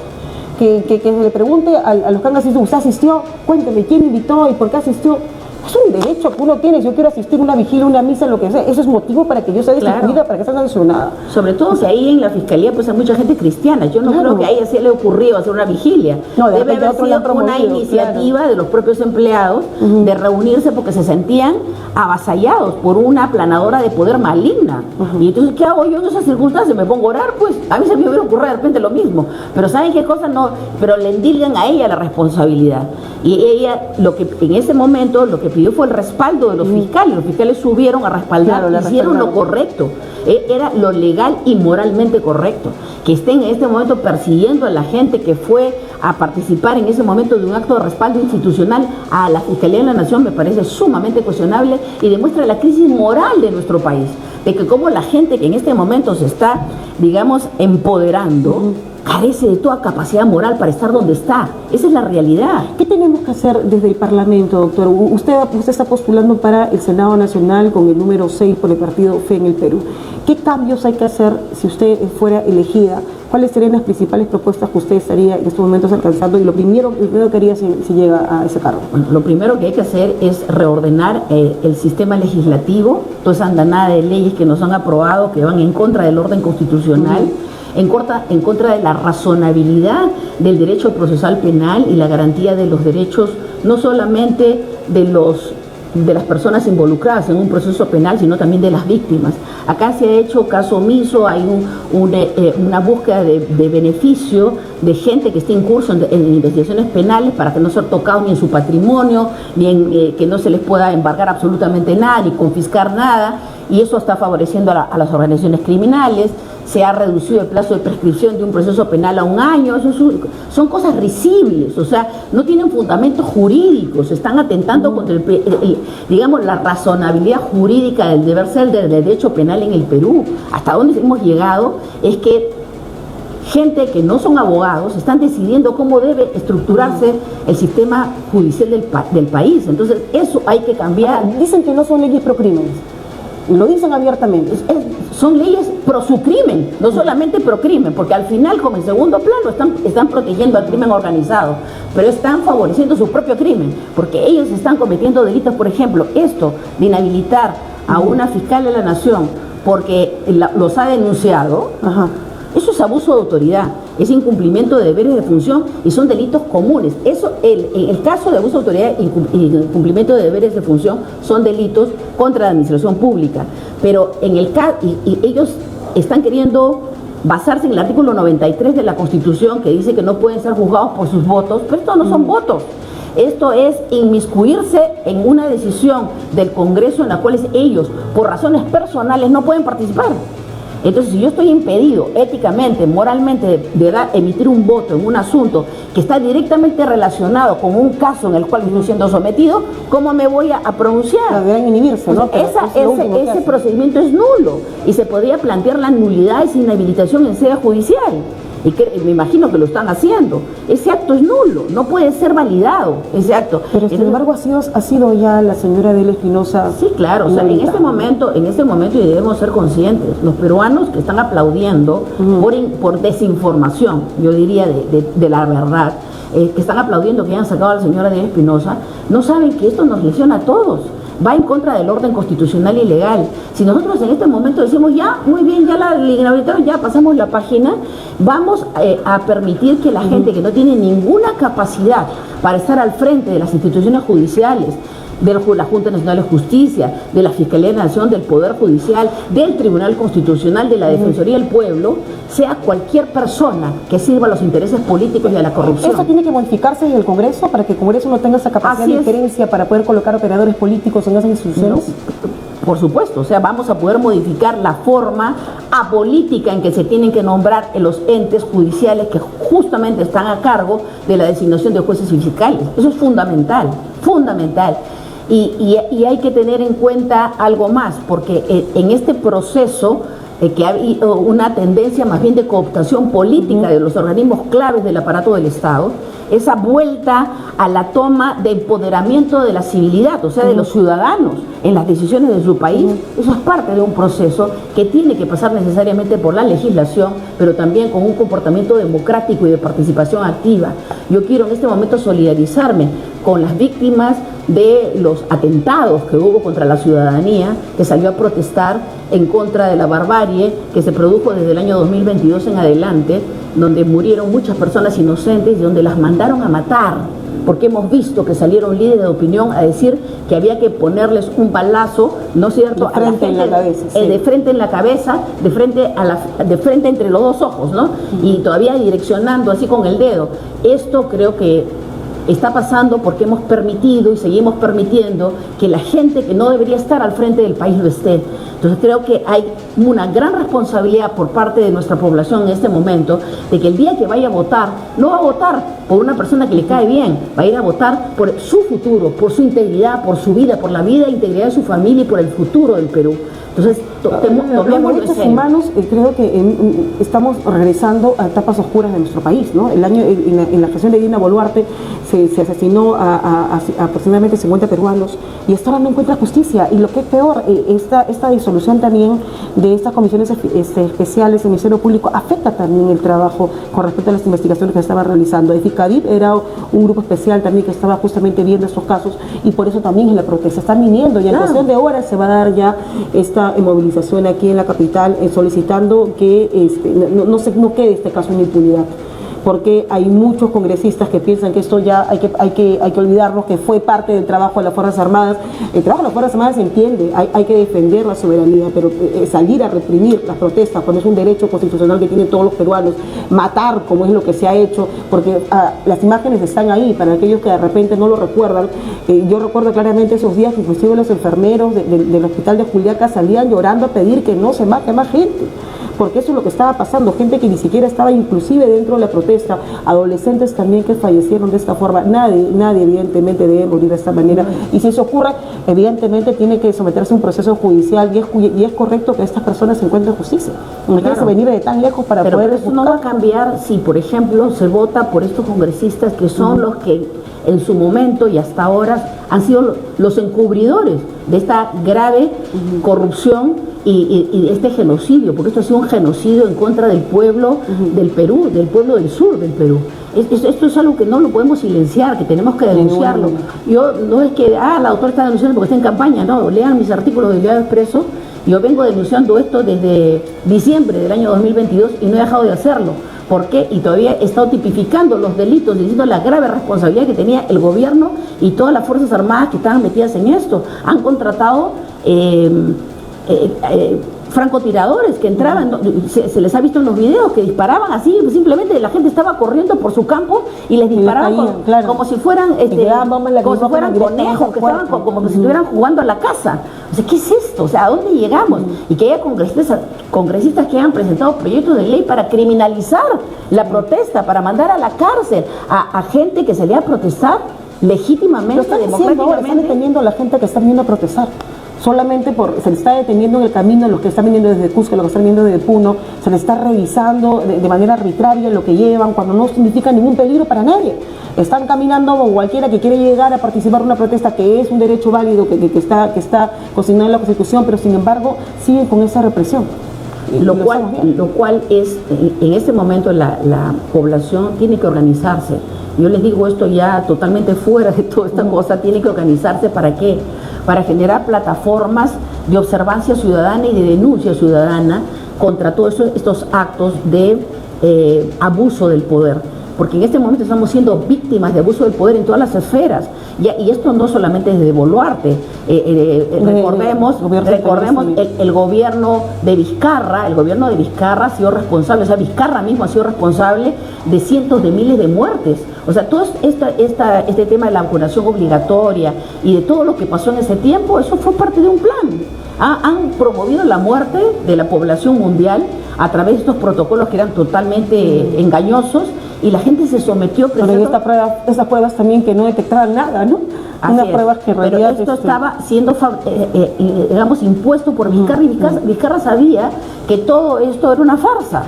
Que se le pregunte a los que han asistido: ¿usted asistió? Cuénteme, ¿quién invitó y por qué asistió? Es un derecho que uno tiene. Si yo quiero asistir a una vigilia, una misa, lo que sea, eso es motivo para que yo sea destituida, para que sea sancionada. Sobre todo que ahí en la fiscalía pues hay mucha gente cristiana. Yo no creo que a ella se le ocurrió hacer una vigilia. No, debe haber sido una iniciativa de los propios empleados de reunirse porque se sentían avasallados por una aplanadora de poder maligna. Y entonces, ¿qué hago yo en esas circunstancias? ¿Me pongo a orar? Pues a mí se me hubiera ocurrido de repente lo mismo. Pero ¿saben qué cosa? No, pero le endilgan a ella la responsabilidad. Y ella, en ese momento, lo que pidió fue el respaldo de los fiscales. Los fiscales subieron a respaldar, hicieron lo correcto. Era lo legal y moralmente correcto. Que estén en este momento persiguiendo a la gente que fue a participar en ese momento de un acto de respaldo institucional a la Fiscalía de la Nación me parece sumamente cuestionable y demuestra la crisis moral de nuestro país. De que como la gente que en este momento se está, digamos, empoderando, carece de toda capacidad moral para estar donde está. Esa es la realidad. ¿Qué tenemos que hacer desde el Parlamento, doctor? Usted está postulando para el Senado Nacional con el número 6 por el partido FE en el Perú. ¿Qué cambios hay que hacer si usted fuera elegida? ¿Cuáles serían las principales propuestas que usted estaría en estos momentos alcanzando? Y lo primero que haría si llega a ese cargo. Bueno, lo primero que hay que hacer es reordenar el sistema legislativo, toda esa andanada de leyes que nos han aprobado, que van en contra del orden constitucional, en contra de la razonabilidad del derecho procesal penal y la garantía de los derechos, no solamente de las personas involucradas en un proceso penal, sino también de las víctimas. Acá se ha hecho caso omiso, hay una búsqueda de beneficio de gente que está en curso en investigaciones penales para que no sea tocado ni en su patrimonio, ni que no se les pueda embargar absolutamente nada, ni confiscar nada, y eso está favoreciendo a las organizaciones criminales. Se ha reducido el plazo de prescripción de un proceso penal a 1 año. Son cosas risibles, o sea, no tienen fundamentos jurídicos, están atentando contra digamos, la razonabilidad jurídica del deber ser del derecho penal en el Perú. Hasta donde hemos llegado es que gente que no son abogados están decidiendo cómo debe estructurarse el sistema judicial del país. Entonces, eso hay que cambiar. Dicen que no son leyes pro crímenes. Y lo dicen abiertamente. Son leyes pro su crimen, no solamente pro crimen, porque al final, como en segundo plano, están protegiendo al crimen organizado, pero están favoreciendo su propio crimen, porque ellos están cometiendo delitos. Por ejemplo, esto de inhabilitar a una fiscal de la Nación porque los ha denunciado. Eso es abuso de autoridad, es incumplimiento de deberes de función y son delitos comunes. Eso, el caso de abuso de autoridad y incumplimiento de deberes de función son delitos contra la administración pública. Pero en el caso, y ellos están queriendo basarse en el artículo 93 de la Constitución, que dice que no pueden ser juzgados por sus votos, pero estos no son votos. Esto es inmiscuirse en una decisión del Congreso en la cual ellos, por razones personales, no pueden participar. Entonces, si yo estoy impedido éticamente, moralmente, de emitir un voto en un asunto que está directamente relacionado con un caso en el cual estoy siendo sometido, ¿cómo me voy a pronunciar? Deben inhibirse, ¿no? Ese procedimiento es nulo y se podría plantear la nulidad y sin inhabilitación en sede judicial. y me imagino que lo están haciendo. Ese acto es nulo, no puede ser validado ese acto. Pero sin embargo ha sido ya la señora Delia Espinosa. Sí, claro, o sea, en este momento y debemos ser conscientes, los peruanos que están aplaudiendo por desinformación, yo diría de la verdad, que están aplaudiendo que hayan sacado a la señora Delia Espinosa, no saben que esto nos lesiona a todos. Va en contra del orden constitucional y legal. Si nosotros en este momento decimos, ya, muy bien, ya la inhabilitaron, ya pasamos la página, vamos a permitir que la gente que no tiene ninguna capacidad para estar al frente de las instituciones judiciales, de la Junta Nacional de Justicia, de la Fiscalía de la Nación, del Poder Judicial, del Tribunal Constitucional, de la Defensoría del Pueblo, sea cualquier persona que sirva a los intereses políticos y a la corrupción. ¿Eso tiene que modificarse en el Congreso para que el Congreso no tenga esa capacidad de injerencia para poder colocar operadores políticos en esas instituciones? No, por supuesto, o sea, vamos a poder modificar la forma apolítica en que se tienen que nombrar en los entes judiciales que justamente están a cargo de la designación de jueces y fiscales. Eso es fundamental, fundamental. Y hay que tener en cuenta algo más, porque en este proceso que ha habido una tendencia más bien de cooptación política de los organismos claves del aparato del Estado, esa vuelta a la toma de empoderamiento de la civilidad, o sea, de los ciudadanos en las decisiones de su país, eso es parte de un proceso que tiene que pasar necesariamente por la legislación, pero también con un comportamiento democrático y de participación activa. Yo quiero en este momento solidarizarme con las víctimas de los atentados que hubo contra la ciudadanía, que salió a protestar en contra de la barbarie que se produjo desde el año 2022 en adelante, donde murieron muchas personas inocentes y donde las mandaron a matar, porque hemos visto que salieron líderes de opinión a decir que había que ponerles un balazo, ¿no es cierto?, de frente en la cabeza, sí. De frente en la cabeza, de frente entre los dos ojos, ¿no? Y todavía direccionando así con el dedo. Esto creo que está pasando porque hemos permitido y seguimos permitiendo que la gente que no debería estar al frente del país lo esté. Entonces creo que hay una gran responsabilidad por parte de nuestra población en este momento de que el día que vaya a votar, no va a votar por una persona que le cae bien, va a ir a votar por su futuro, por su integridad, por su vida, por la vida e integridad de su familia y por el futuro del Perú. Entonces, los derechos humanos, creo que estamos regresando a etapas oscuras de nuestro país, ¿no? El año, en la gestión de Dina Boluarte se asesinó a aproximadamente 50 peruanos y hasta ahora no encuentra justicia. Y lo que es peor, esta disolución también de estas comisiones especiales del Ministerio Público afecta también el trabajo con respecto a las investigaciones que se estaban realizando. EFICADIT era un grupo especial también que estaba justamente viendo estos casos y por eso también en la protesta están viniendo y en cuestión de horas se va a dar ya esta movilización aquí en la capital solicitando que no quede este caso en impunidad, porque hay muchos congresistas que piensan que esto ya hay que olvidarnos, que fue parte del trabajo de las Fuerzas Armadas. El trabajo de las Fuerzas Armadas se entiende, hay que defender la soberanía, pero salir a reprimir las protestas cuando es un derecho constitucional que tienen todos los peruanos, matar como es lo que se ha hecho, porque las imágenes están ahí, para aquellos que de repente no lo recuerdan. Yo recuerdo claramente esos días que inclusive los enfermeros del hospital de Juliaca salían llorando a pedir que no se mate más gente, porque eso es lo que estaba pasando, gente que ni siquiera estaba inclusive dentro de la protesta, adolescentes también que fallecieron de esta forma. Nadie evidentemente debe morir de esta manera, y si eso ocurre, evidentemente tiene que someterse a un proceso judicial, y es correcto que estas personas se encuentren justicia. No tiene que venir de tan lejos para poder eso buscar. No va a cambiar si, por ejemplo, se vota por estos congresistas que son los que en su momento y hasta ahora han sido los encubridores de esta grave corrupción y este genocidio, porque esto ha sido un genocidio en contra del pueblo del Perú, del pueblo del sur del Perú. Esto es algo que no lo podemos silenciar, que tenemos que denunciarlo. Yo no es que, la doctora está denunciando porque está en campaña, no, lean mis artículos del Diario Expreso. Yo vengo denunciando esto desde diciembre del año 2022 y no he dejado de hacerlo. ¿Por qué? Y todavía he estado tipificando los delitos, diciendo la grave responsabilidad que tenía el gobierno y todas las Fuerzas Armadas que estaban metidas en esto. Han contratado francotiradores que entraban, se les ha visto en los videos, que disparaban así, simplemente la gente estaba corriendo por su campo y les disparaban como si fueran conejos, que estaban como si estuvieran jugando a la caza. O sea, ¿qué es esto? O sea, ¿a dónde llegamos? Y que haya congresistas que han presentado proyectos de ley para criminalizar la protesta, para mandar a la cárcel a gente que salía a protestar legítimamente, democráticamente. Están deteniendo a la gente que está viniendo a protestar. solamente se le está deteniendo en el camino los que están viniendo desde Cusco, los que están viniendo desde Puno, se le está revisando de manera arbitraria lo que llevan, cuando no significa ningún peligro para nadie. Están caminando como cualquiera que quiere llegar a participar en una protesta, que es un derecho válido, que está consignado en la Constitución, pero sin embargo siguen con esa represión. Lo cual es, en este momento la población tiene que organizarse. Yo les digo esto ya totalmente fuera de toda esta cosa, tiene que organizarse. ¿Para qué? Para generar plataformas de observancia ciudadana y de denuncia ciudadana contra todos estos actos de abuso del poder. Porque en este momento estamos siendo víctimas de abuso del poder en todas las esferas. Y esto no solamente es de Boluarte. Recordemos el gobierno de Vizcarra. El gobierno de Vizcarra ha sido responsable, o sea, Vizcarra mismo ha sido responsable de cientos de miles de muertes. O sea, todo este tema de la vacunación obligatoria y de todo lo que pasó en ese tiempo, eso fue parte de un plan. Han promovido la muerte de la población mundial a través de estos protocolos que eran totalmente engañosos, y la gente se sometió. Pero en estas pruebas también que no detectaban nada, ¿no? Unas pruebas que en realidad... Pero esto estaba siendo, digamos, impuesto por Vizcarra, y Vizcarra sabía que todo esto era una farsa.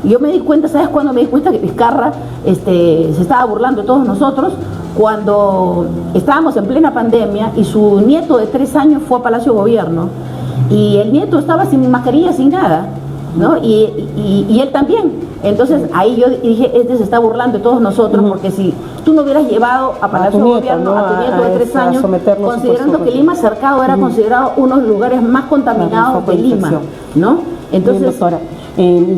Yo me di cuenta, ¿sabes cuándo me di cuenta que Vizcarra se estaba burlando de todos nosotros? Cuando estábamos en plena pandemia y su nieto de 3 años fue a Palacio Gobierno, y el nieto estaba sin mascarilla, sin nada, ¿no? Y él también. Entonces ahí yo dije, se está burlando de todos nosotros, porque si tú no hubieras llevado a Palacio Gobierno a tu nieto de 3 años, considerando que Lima Cercado era considerado uno de los lugares más contaminados de Lima, ¿no? Entonces, bien, doctora,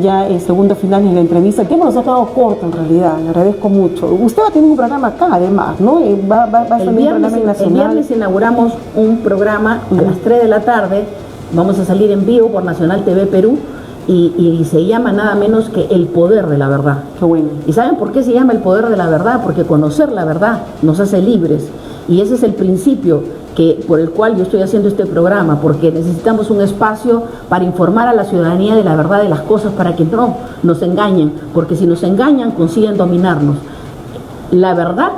ya el segundo final en la entrevista, el tiempo nos ha quedado corto en realidad, le agradezco mucho. Usted va a tener un programa acá además, ¿no? Va a salir un programa nacional. El viernes inauguramos un programa a las 3 de la tarde, vamos a salir en vivo por Nacional TV Perú, y se llama nada menos que El Poder de la Verdad. Qué bueno. ¿Y saben por qué se llama El Poder de la Verdad? Porque conocer la verdad nos hace libres, y ese es el principio por el cual yo estoy haciendo este programa, porque necesitamos un espacio para informar a la ciudadanía de la verdad de las cosas, para que no nos engañen, porque si nos engañan consiguen dominarnos. La verdad,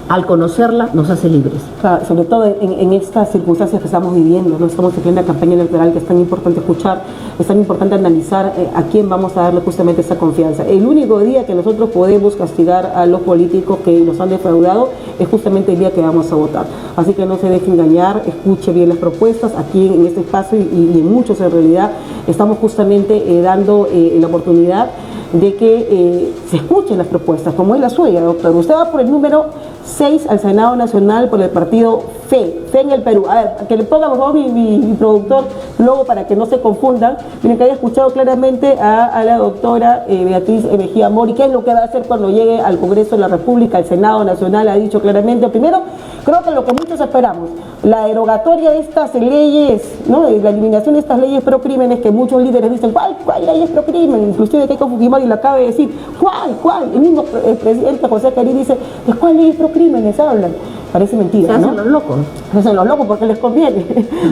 al conocerla, nos hace libres. Claro, sobre todo en estas circunstancias que estamos viviendo, no estamos en plena campaña electoral, que es tan importante escuchar, es tan importante analizar a quién vamos a darle justamente esa confianza. El único día que nosotros podemos castigar a los políticos que nos han defraudado es justamente el día que vamos a votar. Así que no se deje engañar, escuche bien las propuestas. Aquí en este espacio y en muchos en realidad estamos justamente dando la oportunidad de que se escuchen las propuestas, como es la suya, doctor. Usted va por el número 6 al Senado Nacional por el partido FE en el Perú. A ver, que le ponga por favor mi productor luego para que no se confundan. Miren, que haya escuchado claramente a la doctora Beatriz Mejía Mori, qué es lo que va a hacer cuando llegue al Congreso de la República, al Senado Nacional. Ha dicho claramente, primero, creo que lo que muchos esperamos, la derogatoria de estas leyes, ¿no? La eliminación de estas leyes pro crímenes, que muchos líderes dicen, ¿cuál ley es pro crimen? Inclusive Keiko Fujimori lo acaba de decir, ¿cuál? El mismo presidente José Carey dice, ¿de cuál ley es pro crímenes hablan? Parece mentira, ¿no? Se hacen los locos. Se hacen los locos porque les conviene.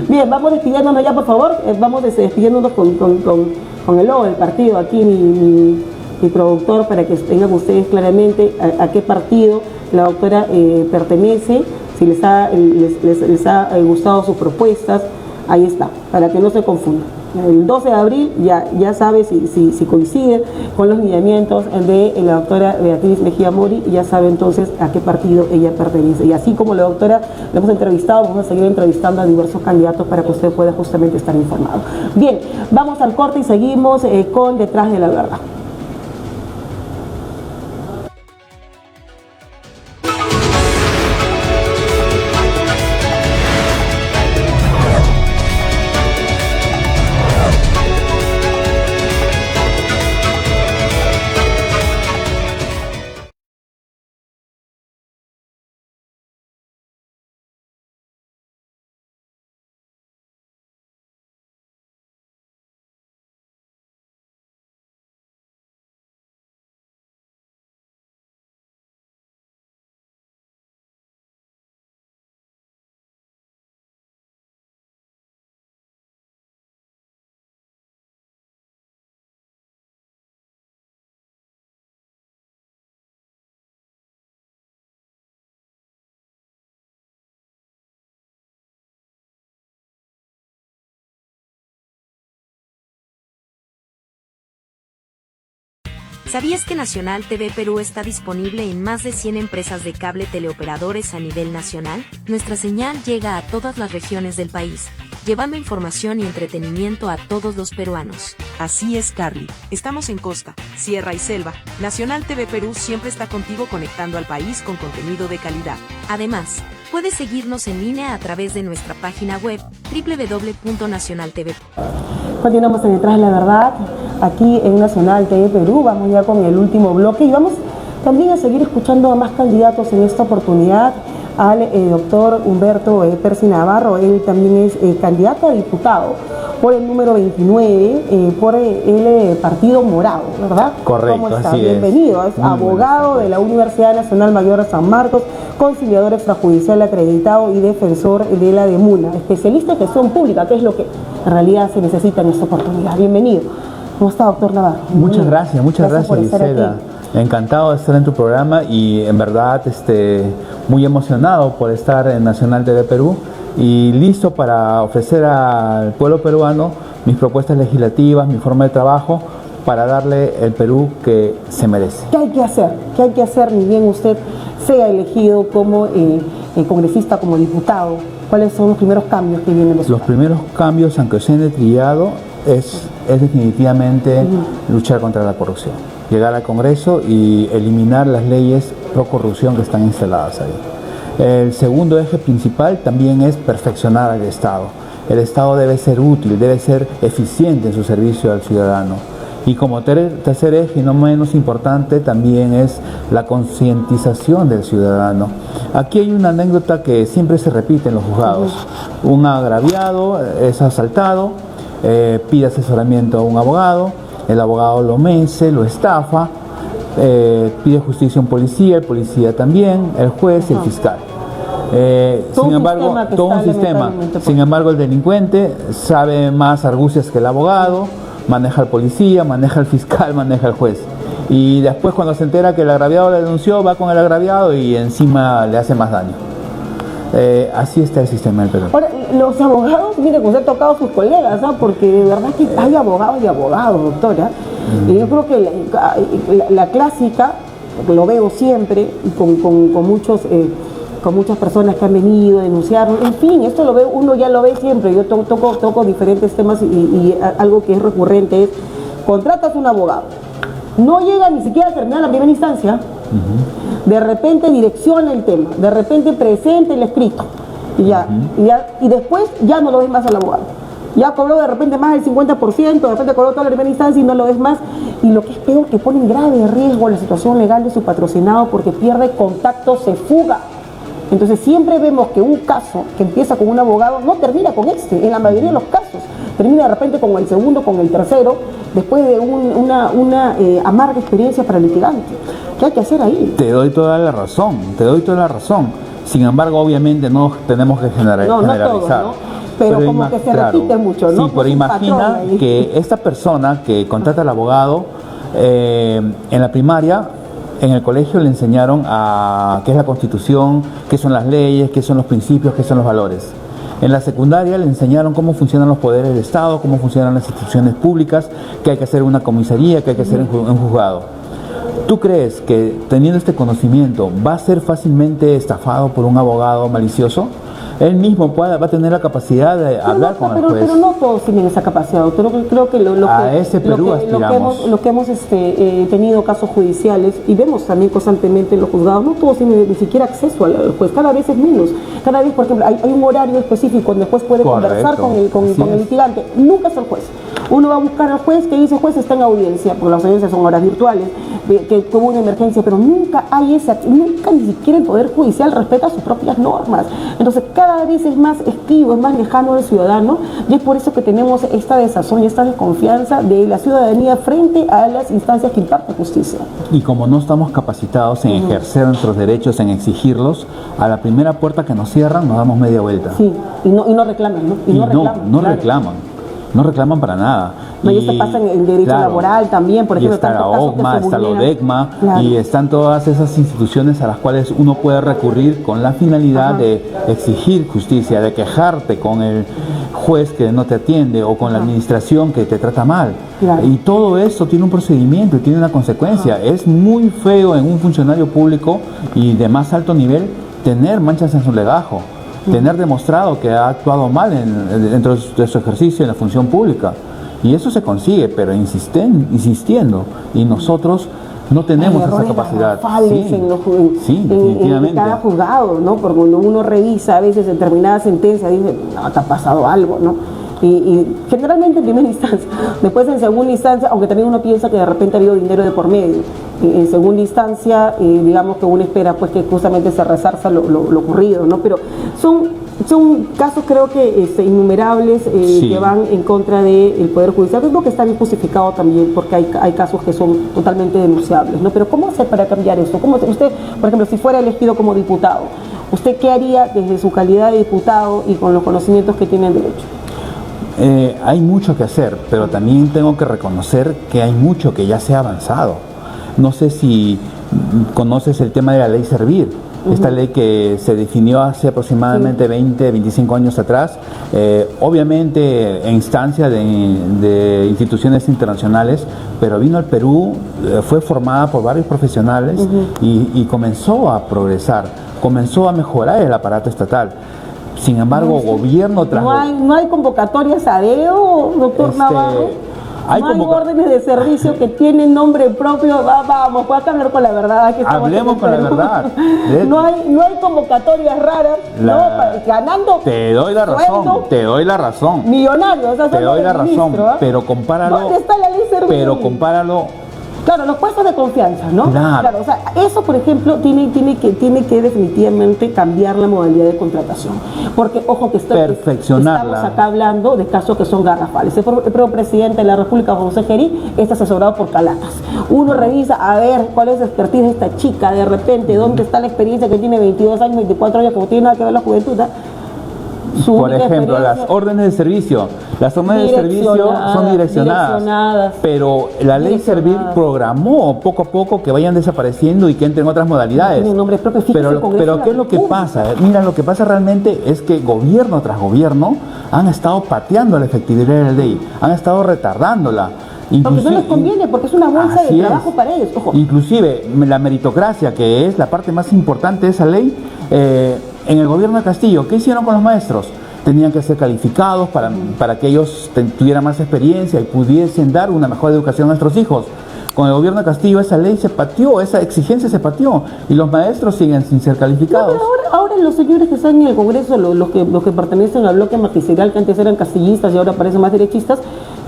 Bien, vamos despidiéndonos ya, por favor. Vamos despidiéndonos con el logo del partido. Aquí mi productor, para que tengan ustedes claramente a qué partido la doctora pertenece, si les ha gustado sus propuestas. Ahí está, para que no se confundan. El 12 de abril ya sabe si coincide con los lineamientos de la doctora Beatriz Mejía Mori, ya sabe entonces a qué partido ella pertenece. Y así como la doctora la hemos entrevistado, vamos a seguir entrevistando a diversos candidatos para que usted pueda justamente estar informado. Bien, vamos al corte y seguimos con Detrás de la Verdad. ¿Sabías que Nacional TV Perú está disponible en más de 100 empresas de cable teleoperadores a nivel nacional? Nuestra señal llega a todas las regiones del país, llevando información y entretenimiento a todos los peruanos. Así es, Carly. Estamos en costa, sierra y selva. Nacional TV Perú siempre está contigo conectando al país con contenido de calidad. Además, puedes seguirnos en línea a través de nuestra página web www.nacionaltv. Continuamos en Detrás de la Verdad, aquí en Nacional TV Perú. Vamos ya con el último bloque y vamos también a seguir escuchando a más candidatos en esta oportunidad. Al doctor Humberto Percy Navarro, él también es candidato a diputado por el número 29, por el Partido Morado, ¿verdad? Correcto, ¿Cómo está? así Bienvenido, es abogado de la Universidad Nacional Mayor de San Marcos, conciliador extrajudicial acreditado y defensor de la DEMUNA, especialista en gestión pública, que es lo que en realidad se necesita en esta oportunidad. Bienvenido. ¿Cómo está, doctor Navarro? Muchas gracias, Gisela. Encantado de estar en tu programa y en verdad muy emocionado por estar en Nacional TV Perú y listo para ofrecer al pueblo peruano mis propuestas legislativas, mi forma de trabajo para darle el Perú que se merece. ¿Qué hay que hacer? ¿Qué hay que hacer ni bien usted sea elegido como congresista, como diputado? ¿Cuáles son los primeros cambios que vienen de su Los primeros cambios, aunque sean de trillado, es definitivamente luchar contra la corrupción. Llegar al Congreso y eliminar las leyes pro corrupción que están instaladas ahí. El segundo eje principal también es perfeccionar al Estado. El Estado debe ser útil, debe ser eficiente en su servicio al ciudadano. Y como tercer eje, y no menos importante, también es la concientización del ciudadano. Aquí hay una anécdota que siempre se repite en los juzgados. Un agraviado es asaltado, pide asesoramiento a un abogado, el abogado lo mece, lo estafa, pide justicia a un policía, el policía también, el juez y el fiscal. Sin embargo, todo un sistema. Sin embargo, el delincuente sabe más argucias que el abogado, maneja al policía, maneja al fiscal, maneja al juez. Y después, cuando se entera que el agraviado le denunció, va con el agraviado y encima le hace más daño. Así está el sistema del Perú. Ahora, los abogados, mire, usted ha tocado a sus colegas, ¿no? Porque de verdad que hay abogados y abogados, doctora. Y yo creo que la clásica, lo veo siempre, con muchas personas que han venido a denunciarlo. En fin, esto lo veo, uno ya lo ve siempre. Yo toco diferentes temas y algo que es recurrente es, contratas un abogado, no llega ni siquiera a terminar la primera instancia, de repente direcciona el tema, de repente presenta el escrito, y después ya no lo ves más al abogado. Ya cobró de repente más del 50%, de repente cobró toda la primera instancia y no lo ves más. Y lo que es peor, que pone en grave riesgo la situación legal de su patrocinado porque pierde contacto, se fuga. Entonces siempre vemos que un caso que empieza con un abogado no termina con en la mayoría de los casos. Termina de repente con el segundo, con el tercero, después de una amarga experiencia para el litigante. ¿Qué hay que hacer ahí? Te doy toda la razón. Sin embargo, obviamente no tenemos que generalizar. Todos, ¿no? Pero como que se repite mucho, ¿no? Sí, pero imagina que esta persona que contrata al abogado, en la primaria, en el colegio le enseñaron qué es la Constitución, qué son las leyes, qué son los principios, qué son los valores. En la secundaria le enseñaron cómo funcionan los poderes del Estado, cómo funcionan las instituciones públicas, qué hay que hacer en una comisaría, qué hay que hacer en un juzgado. ¿Tú crees que teniendo este conocimiento va a ser fácilmente estafado por un abogado malicioso? Él mismo va a tener la capacidad de hablar con el juez. Pero no todos tienen esa capacidad. Creo que lo que hemos tenido casos judiciales y vemos también constantemente en los juzgados, no todos tienen ni siquiera acceso al juez, cada vez es menos. Cada vez, por ejemplo, hay un horario específico donde el juez puede conversar con el litigante. Nunca es el juez. Uno va a buscar al juez, que dice el juez está en audiencia, porque las audiencias son horas virtuales, que tuvo una emergencia, pero nunca hay nunca ni siquiera el Poder Judicial respeta sus propias normas. Entonces cada vez es más esquivo, es más lejano del ciudadano, y es por eso que tenemos esta desazón y esta desconfianza de la ciudadanía frente a las instancias que imparten justicia. Y como no estamos capacitados en ejercer nuestros derechos, en exigirlos, a la primera puerta que nos cierran nos damos media vuelta. Sí, y no reclaman, ¿no? No reclaman. No reclaman para nada. No, y se pasa en derecho laboral también, por ejemplo. Y está la OCMA, está la ODECMA, y están todas esas instituciones a las cuales uno puede recurrir con la finalidad de exigir justicia, de quejarte con el juez que no te atiende o con la administración que te trata mal. Y todo eso tiene un procedimiento y tiene una consecuencia. Es muy feo en un funcionario público y de más alto nivel tener manchas en su legajo, tener demostrado que ha actuado mal dentro de su ejercicio en la función pública. Y eso se consigue, pero insistiendo. Y nosotros no tenemos esa capacidad. En cada juzgado, ¿no? Porque cuando uno revisa a veces determinada sentencia, dice, no, te ha pasado algo, ¿no? Y generalmente en primera instancia, después en segunda instancia, aunque también uno piensa que de repente ha habido dinero de por medio, en segunda instancia, digamos que uno espera pues que justamente se resarza lo ocurrido, ¿no? Pero son casos creo que innumerables que van en contra del Poder Judicial, es lo que está bien justificado también, porque hay casos que son totalmente denunciables, ¿no? Pero ¿cómo hacer para cambiar esto? Usted, por ejemplo, si fuera elegido como diputado, ¿usted qué haría desde su calidad de diputado y con los conocimientos que tiene en derecho? Hay mucho que hacer, pero también tengo que reconocer que hay mucho que ya se ha avanzado. No sé si conoces el tema de la ley Servir, esta ley que se definió hace aproximadamente 20, 25 años atrás, obviamente en instancia de instituciones internacionales, pero vino al Perú, fue formada por varios profesionales y comenzó a progresar, comenzó a mejorar el aparato estatal. Sin embargo, gobierno tras... ¿No hay convocatorias a dedo, doctor Navarro? ¿No hay órdenes de servicio que tienen nombre propio? Vamos, puedes hablar con la verdad. Hablemos con la verdad. No hay convocatorias raras, ganando. Te doy la razón. Millonarios, te doy la razón, pero compáralo. ¿Dónde está la ley Servir? Pero compáralo. Claro, los puestos de confianza, ¿no? Claro, o sea, eso, por ejemplo, tiene que definitivamente cambiar la modalidad de contratación. Porque, ojo, que estamos acá hablando de casos que son garrafales. El propio presidente de la República, José Gerí, está asesorado por calatas. Uno revisa a ver cuál es la expertise de esta chica, de repente, dónde está la experiencia que tiene 22 años, 24 años, que no tiene nada que ver la juventud, ¿eh? Por ejemplo, las órdenes de servicio. Las órdenes de servicio son direccionadas, pero la ley Servir programó poco a poco que vayan desapareciendo y que entren otras modalidades. Pero ¿qué es lo que pasa? Mira, lo que pasa realmente es que gobierno tras gobierno han estado pateando la efectividad de la ley, han estado retardándola. Porque no les conviene, porque es una bolsa de trabajo para ellos. Ojo. Inclusive la meritocracia, que es la parte más importante de esa ley, en el gobierno de Castillo, ¿qué hicieron con los maestros? Tenían que ser calificados para que ellos tuvieran más experiencia y pudiesen dar una mejor educación a nuestros hijos. Con el gobierno de Castillo esa ley se pateó, esa exigencia se pateó y los maestros siguen sin ser calificados. No, pero ahora los señores que están en el Congreso, los que pertenecen al bloque magisterial, que antes eran castillistas y ahora parecen más derechistas,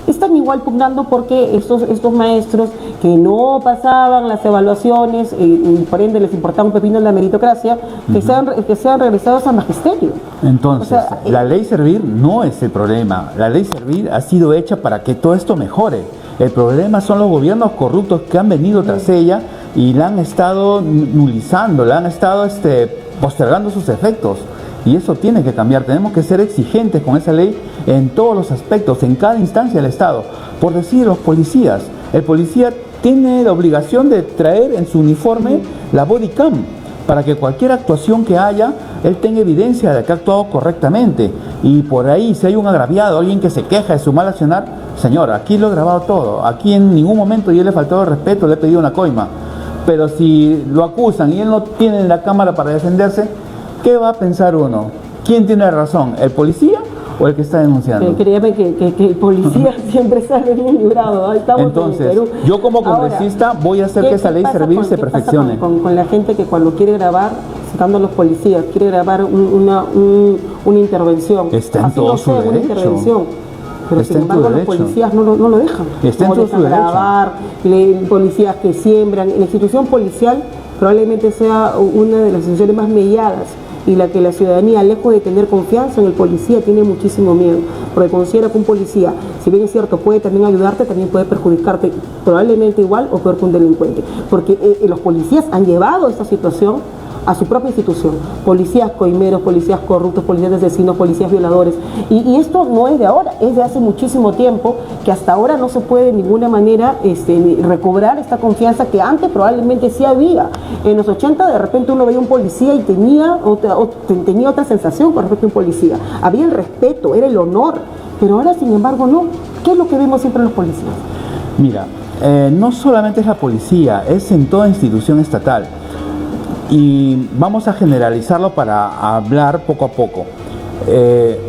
están igual pugnando porque estos maestros que no pasaban las evaluaciones y por ende les importaba un pepino la meritocracia, que sean regresados al magisterio. Entonces, la ley Servir no es el problema. La ley Servir ha sido hecha para que todo esto mejore. El problema son los gobiernos corruptos que han venido tras ella y la han estado nulizando, la han estado postergando sus efectos. Y eso tiene que cambiar. Tenemos que ser exigentes con esa ley en todos los aspectos, en cada instancia del Estado. Por decir, los policías. El policía tiene la obligación de traer en su uniforme la body cam para que cualquier actuación que haya, él tenga evidencia de que ha actuado correctamente. Y por ahí, si hay un agraviado, alguien que se queja de su mal accionar, señor, aquí lo he grabado todo. Aquí en ningún momento yo le he faltado el respeto, le he pedido una coima. Pero si lo acusan y él no tiene la cámara para defenderse, ¿qué va a pensar uno? ¿Quién tiene razón? ¿El policía o el que está denunciando? Créame que el policía siempre sale bien librado. Entonces, en Perú. Yo como congresista voy a hacer que esa ley Servir se perfeccione. Con la gente que cuando quiere grabar, citando a los policías, quiere grabar una intervención. Está en todo su derecho. Una intervención. Pero sin embargo los policías no lo dejan. Está en todo su derecho. Grabar, policías que siembran. La institución policial probablemente sea una de las instituciones más mediadas y la que la ciudadanía, lejos de tener confianza en el policía, tiene muchísimo miedo, porque considera que un policía, si bien es cierto, puede también ayudarte, también puede perjudicarte probablemente igual o peor que un delincuente, porque los policías han llevado esta situación a su propia institución. Policías coimeros, policías corruptos, policías asesinos, policías violadores. Y esto no es de ahora, es de hace muchísimo tiempo, que hasta ahora no se puede de ninguna manera recobrar esta confianza que antes probablemente sí había. En los 80 de repente uno veía un policía y tenía otra sensación con respecto a un policía. Había el respeto, era el honor, pero ahora sin embargo no. ¿Qué es lo que vemos siempre en los policías? Mira, no solamente es la policía, es en toda institución estatal. Y vamos a generalizarlo para hablar poco a poco.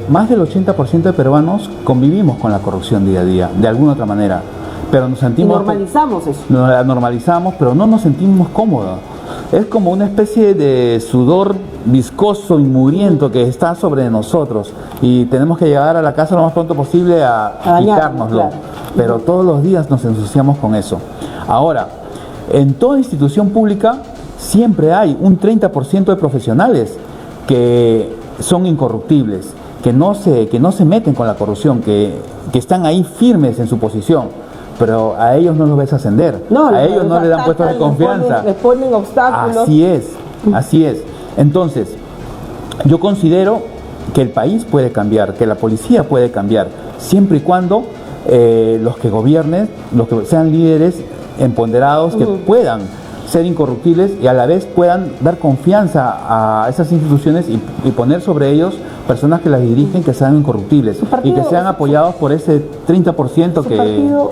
Más del 80% de peruanos convivimos con la corrupción día a día, de alguna otra manera. Pero nos sentimos... Y normalizamos eso. La normalizamos, pero no nos sentimos cómodos. Es como una especie de sudor viscoso y mugriento que está sobre nosotros y tenemos que llegar a la casa lo más pronto posible a quitárnoslo. Claro. Pero todos los días nos ensuciamos con eso. Ahora, en toda institución pública siempre hay un 30% de profesionales que son incorruptibles, que no se meten con la corrupción, que están ahí firmes en su posición. Pero a ellos no los ves ascender, a ellos no les dan puestos de confianza. Les ponen obstáculos. Así es. Entonces, yo considero que el país puede cambiar, que la policía puede cambiar, siempre y cuando los que gobiernen, los que sean líderes empoderados, que puedan ser incorruptibles y a la vez puedan dar confianza a esas instituciones y poner sobre ellos personas que las dirigen que sean incorruptibles y que sean apoyados por ese 30% que... Su partido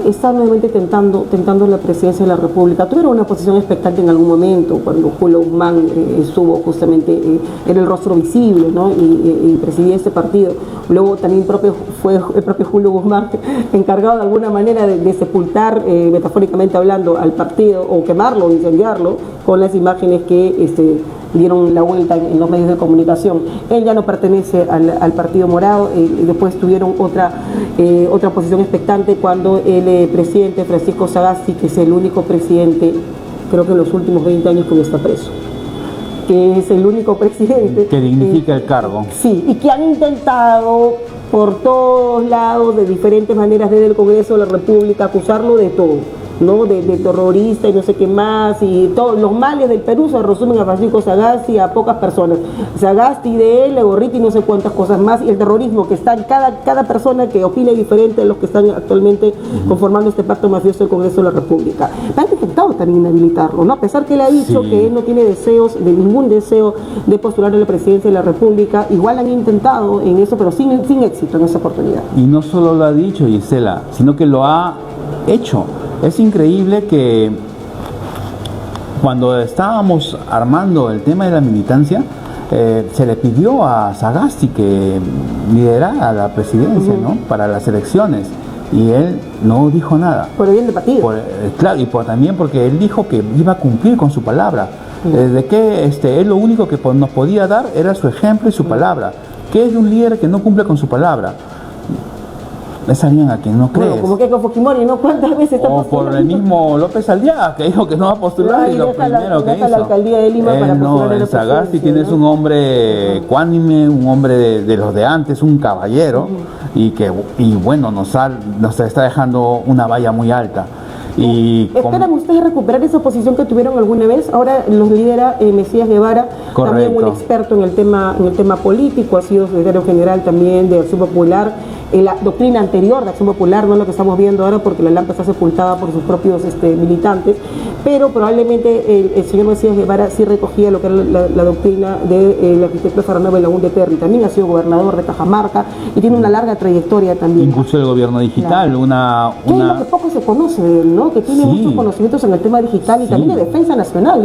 está nuevamente tentando la presidencia de la República. Tuvieron una posición expectante en algún momento, cuando Julio Guzmán estuvo justamente, era el rostro visible, ¿no? y presidía este partido. Luego también fue el propio Julio Guzmán encargado de alguna manera de sepultar, metafóricamente hablando, al partido, o quemarlo, incendiarlo, con las imágenes que dieron la vuelta en los medios de comunicación. Él ya no pertenece al Partido Morado, y después tuvieron otra posición expectante cuando el presidente Francisco Sagasti, que es el único presidente, creo que en los últimos 20 años que no está preso, que es el único presidente que dignifica el cargo. Sí, y que han intentado por todos lados, de diferentes maneras, desde el Congreso de la República, acusarlo de todo, ¿no? De terrorista y no sé qué más, y todos los males del Perú se resumen a Francisco Sagasti y a pocas personas. Sagasti, de él, Legorriti y no sé cuántas cosas más, y el terrorismo que está en cada persona que opine diferente de los que están actualmente conformando este pacto mafioso del Congreso de la República. Han intentado también inhabilitarlo, ¿no? A pesar que él ha dicho que él no tiene ningún deseo de postular a la presidencia de la República, igual han intentado en eso, pero sin éxito en esa oportunidad. Y no solo lo ha dicho, Gisela, sino que lo ha hecho. Es increíble que cuando estábamos armando el tema de la militancia, se le pidió a Sagasti que liderara la presidencia, ¿no? Para las elecciones, y él no dijo nada. Por el bien del partido. Claro, y también porque él dijo que iba a cumplir con su palabra. De que él lo único que nos podía dar era su ejemplo y su palabra. ¿Qué es de un líder que no cumple con su palabra? Es alguien a quien no crees. Bueno, como que con Fujimori, ¿no? ¿Cuántas veces está postulando? O por el mismo López Aldea, que dijo que no va a postular, y lo primero que hizo. La alcaldía de Lima para postular en la Sagasti tienes un hombre ecuánime, un hombre de los de antes, un caballero, y bueno, nos está dejando una valla muy alta. ¿Esperan ustedes recuperar esa posición que tuvieron alguna vez? Ahora los lidera Mesías Guevara, también un experto en el tema político, ha sido secretario general también de Acción Popular, la doctrina anterior de Acción Popular, no es lo que estamos viendo ahora porque la LAMPA está sepultada por sus propios militantes, pero probablemente el señor Mesías Guevara sí recogía lo que era la doctrina del arquitecto Fernando Belaúnde Terry. También ha sido gobernador de Cajamarca y tiene una larga trayectoria también. Impulsó el gobierno digital, claro. ¿Qué es lo que poco se conoce de él, ¿no? Que tiene muchos conocimientos en el tema digital y también de defensa nacional.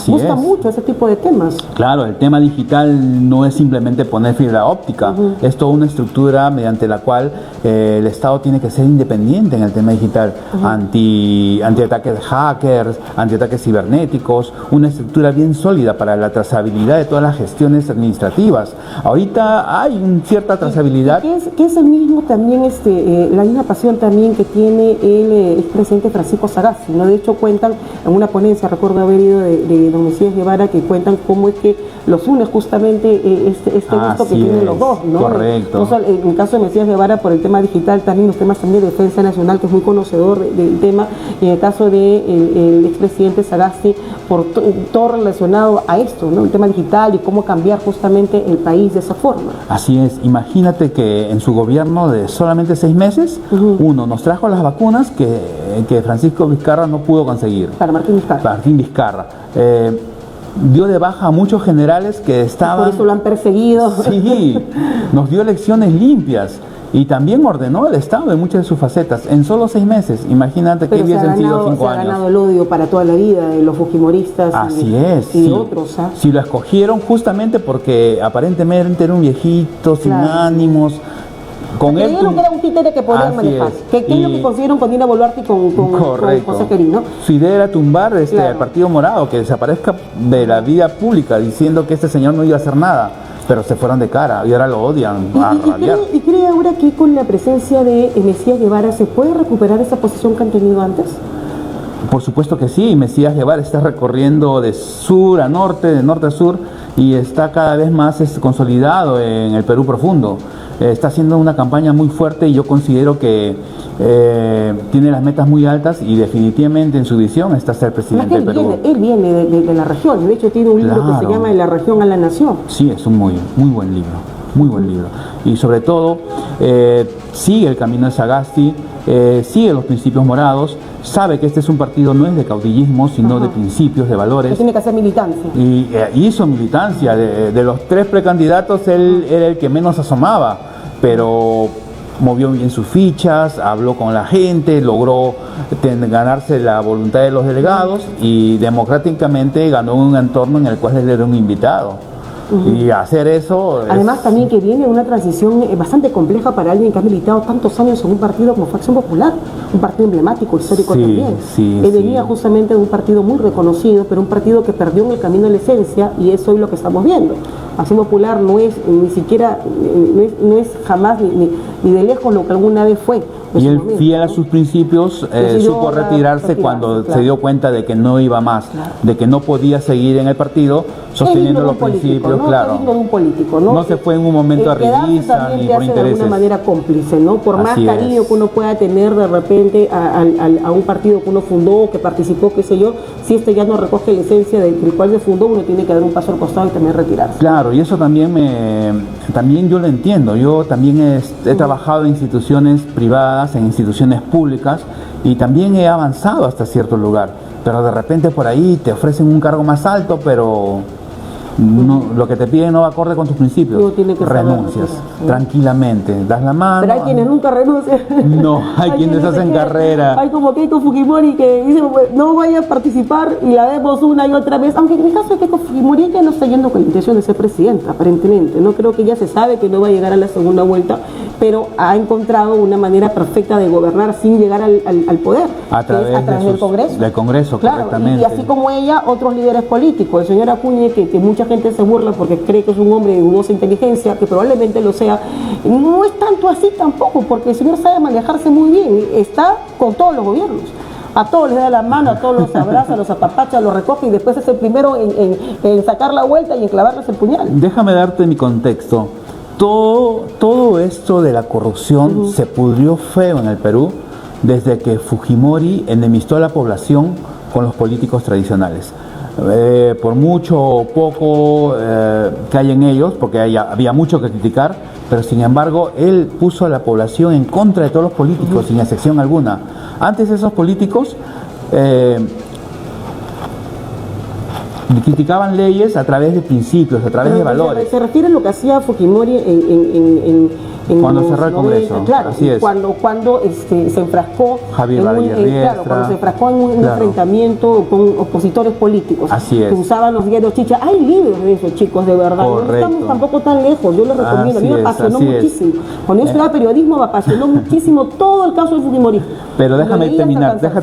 Gusta mucho ese tipo de temas. Claro, el tema digital no es simplemente poner fibra óptica, es toda una estructura mediante la cual el Estado tiene que ser independiente en el tema digital, anti-ataques de hackers, anti-ataques cibernéticos, una estructura bien sólida para la trazabilidad de todas las gestiones administrativas. Ahorita hay una cierta trazabilidad. Que es el mismo también, la misma pasión también que tiene el expresidente Francisco Sagasti, ¿no? De hecho cuentan en una ponencia, recuerdo haber ido de don Mesías Guevara, que cuentan cómo es que los une justamente este gusto que tienen los dos, ¿no? Correcto. En el caso de Mesías Guevara, por el tema digital, también los temas también de defensa nacional, que es muy conocedor del tema, y en el caso del expresidente Sagasti, por todo relacionado a esto, ¿no? El tema digital y cómo cambiar justamente el país de esa forma. Así es, imagínate que en su gobierno de solamente 6 meses, uno nos trajo las vacunas que Francisco Vizcarra no pudo conseguir. Para Martín Vizcarra. Martín Vizcarra. Dio de baja a muchos generales que estaban... Por eso lo han perseguido. Sí, nos dio elecciones limpias y también ordenó el Estado en muchas de sus facetas. En solo 6 meses, imagínate que hubiesen sido 5 años. Se ha ganado el odio para toda la vida de los fujimoristas y de otros. Si lo escogieron justamente porque aparentemente era un viejito, sin ánimos. Con él, que era un títere que podían manejar. ¿Qué es lo que consiguieron con Dina Boluarte y con José Querino? Su idea era tumbar al Partido Morado, que desaparezca de la vida pública, diciendo que este señor no iba a hacer nada. Pero se fueron de cara y ahora lo odian a rabiar. ¿Y cree ahora que con la presencia de Mesías Guevara se puede recuperar esa posición que han tenido antes? Por supuesto que sí. Mesías Guevara está recorriendo de sur a norte, de norte a sur, y está cada vez más consolidado en el Perú profundo. Está haciendo una campaña muy fuerte y yo considero que tiene las metas muy altas y definitivamente en su visión está ser presidente del Perú. Él viene de la región, de hecho tiene un libro que se llama De la región a la nación. Sí, es un muy buen libro, muy buen libro. Y sobre todo sigue el camino de Sagasti, sigue los principios morados, sabe que este es un partido no es de caudillismo, sino de principios, de valores. Tiene que hacer militancia. Y hizo militancia. De los 3 precandidatos, él era el que menos asomaba, pero movió bien sus fichas, habló con la gente, logró ganarse la voluntad de los delegados y democráticamente ganó un entorno en el cual él era un invitado. Y hacer eso... Además también que viene una transición bastante compleja para alguien que ha militado tantos años en un partido como Facción Popular, un partido emblemático, histórico también. Él venía justamente de un partido muy reconocido, pero un partido que perdió en el camino la esencia, y eso es lo que estamos viendo. Acción Popular no es ni siquiera, no es jamás ni de lejos lo que alguna vez fue. Y él, fiel a sus principios, supo retirarse cuando se dio cuenta de que no iba más, de que no podía seguir en el partido sosteniendo los principios, no se fue en un momento a revista ni por intereses. De alguna manera cómplice, ¿no? Por más cariño que uno pueda tener de repente a un partido que uno fundó, que participó, qué sé yo, si este ya no recoge la esencia del cual se fundó, uno tiene que dar un paso al costado y también retirarse. Claro, y eso también también yo lo entiendo. Yo también he trabajado en instituciones privadas, en instituciones públicas, y también he avanzado hasta cierto lugar, pero de repente por ahí te ofrecen un cargo más alto, pero no, lo que te piden no va acorde con tus principios. Renuncias tranquilamente, das la mano. Pero hay quienes nunca renuncian. No, hay quienes hacen carrera. Hay como Keiko Fujimori que dice, no vaya a participar, y la vemos una y otra vez. Aunque en el caso de Keiko Fujimori ella no está yendo con la intención de ser presidenta, aparentemente. No creo que ella se sabe que no va a llegar a la segunda vuelta, pero ha encontrado una manera perfecta de gobernar sin llegar al poder. A través del Congreso. Del Congreso, claro, correctamente. Y así como ella, otros líderes políticos. El señor Acuña, que mucha gente se burla porque cree que es un hombre de dudosa inteligencia, que probablemente lo sea, no es tanto así tampoco, porque el señor sabe manejarse muy bien, está con todos los gobiernos. A todos les da la mano, a todos los abraza, los apapacha, los recoge, y después es el primero en sacar la vuelta y en clavarles el puñal. Déjame darte mi contexto. Todo esto de la corrupción se pudrió feo en el Perú desde que Fujimori enemistó a la población con los políticos tradicionales. Por mucho o poco que hay en ellos, porque había mucho que criticar, pero sin embargo él puso a la población en contra de todos los políticos, sin excepción alguna. Antes esos políticos criticaban leyes a través de principios, a través de valores. Se refiere a lo que hacía Fujimori cuando cerró el Congreso. Claro, así es. Cuando se enfrascó Javier cuando se enfrascó en un enfrentamiento con opositores políticos. Así es. Que usaban los diarios chicha. Hay libros de esos, chicos, de verdad. Correcto. No estamos tampoco tan lejos, yo les recomiendo. A mí me apasionó muchísimo. Cuando yo estudiaba periodismo me apasionó muchísimo todo el caso de Fujimori. Pero déjame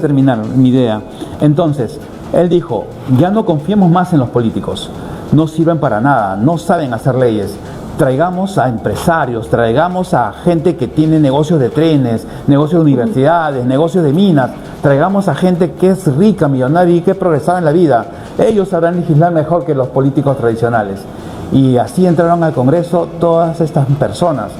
terminar mi idea. Entonces, él dijo, ya no confiemos más en los políticos, no sirven para nada, no saben hacer leyes. Traigamos a empresarios, traigamos a gente que tiene negocios de trenes, negocios de universidades, negocios de minas, traigamos a gente que es rica, millonaria y que es progresada en la vida. ellos sabrán legislar mejor que los políticos tradicionales. Y así entraron al Congreso todas estas personas.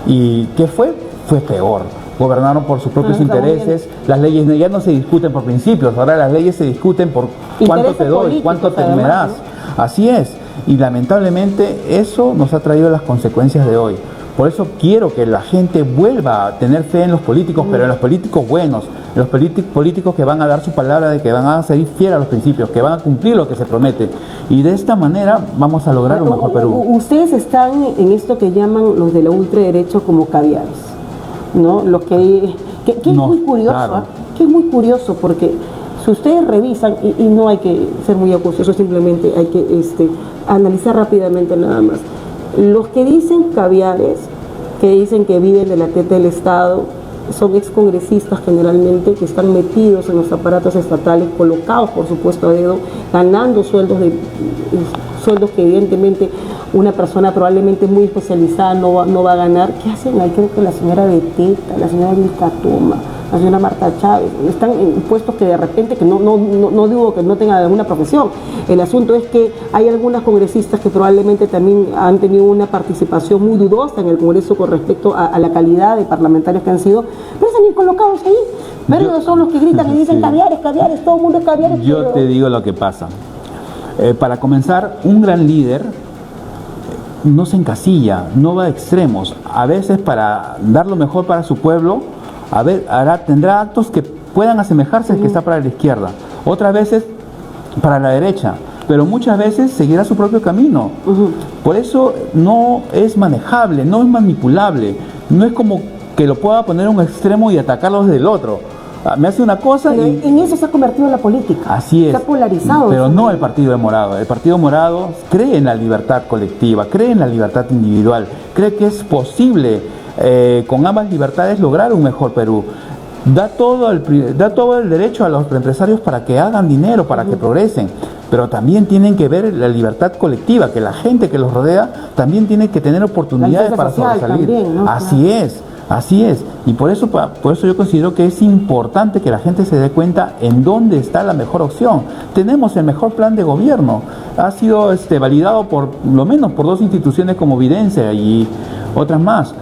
¿Y qué fue? Fue peor. Gobernaron por sus propios intereses, las leyes ya no se discuten por principios, ahora las leyes se discuten por cuánto te doy, cuánto te me das. Así es, y lamentablemente eso nos ha traído las consecuencias de hoy. Por eso quiero que la gente vuelva a tener fe en los políticos, pero en los políticos buenos, en los políticos que van a dar su palabra, de que van a seguir fieles a los principios, que van a cumplir lo que se promete. Y de esta manera vamos a lograr un mejor Perú. Ustedes están en esto que llaman los de la ultraderecha como caviares, ¿no? Los que es muy curioso, claro. Que es muy curioso porque si ustedes revisan, y no hay que ser muy acuciosos, simplemente hay que analizar rápidamente nada más. Los que dicen caviares, que dicen que viven de la teta del Estado, son excongresistas generalmente que están metidos en los aparatos estatales, colocados por supuesto a dedo, ganando sueldos que evidentemente una persona probablemente muy especializada no va a ganar. ¿Qué hacen ahí? Creo que la señora Beteta, la señora Vilca Toma, la señora Marta Chávez, están en puestos que de repente, que no digo que no tengan alguna profesión. El asunto es que hay algunas congresistas que probablemente también han tenido una participación muy dudosa en el Congreso con respecto a la calidad de parlamentarios que han sido, pero están bien colocados ahí. Pero son los que gritan y dicen caviares, caviares, todo el mundo es caviares. Yo te digo lo que pasa. Para comenzar, un gran líder no se encasilla, no va a extremos. A veces, para dar lo mejor para su pueblo, tendrá actos que puedan asemejarse al que está para la izquierda, otras veces para la derecha, pero muchas veces seguirá su propio camino. Por eso no es manejable, no es manipulable, no es como que lo pueda poner a un extremo y atacarlos del otro. Me hace una cosa pero y... en eso se ha convertido la política. Así es. Se ha polarizado. Pero no el Partido de Morado. El Partido Morado cree en la libertad colectiva, cree en la libertad individual, cree que es posible con ambas libertades lograr un mejor Perú. Da todo el derecho a los empresarios para que hagan dinero, para que progresen, pero también tienen que ver la libertad colectiva, que la gente que los rodea también tiene que tener oportunidades para sobresalir. También, ¿no? Así es, y por eso yo considero que es importante que la gente se dé cuenta en dónde está la mejor opción. Tenemos el mejor plan de gobierno, ha sido validado por lo menos por 2 instituciones como Videncia y otras más,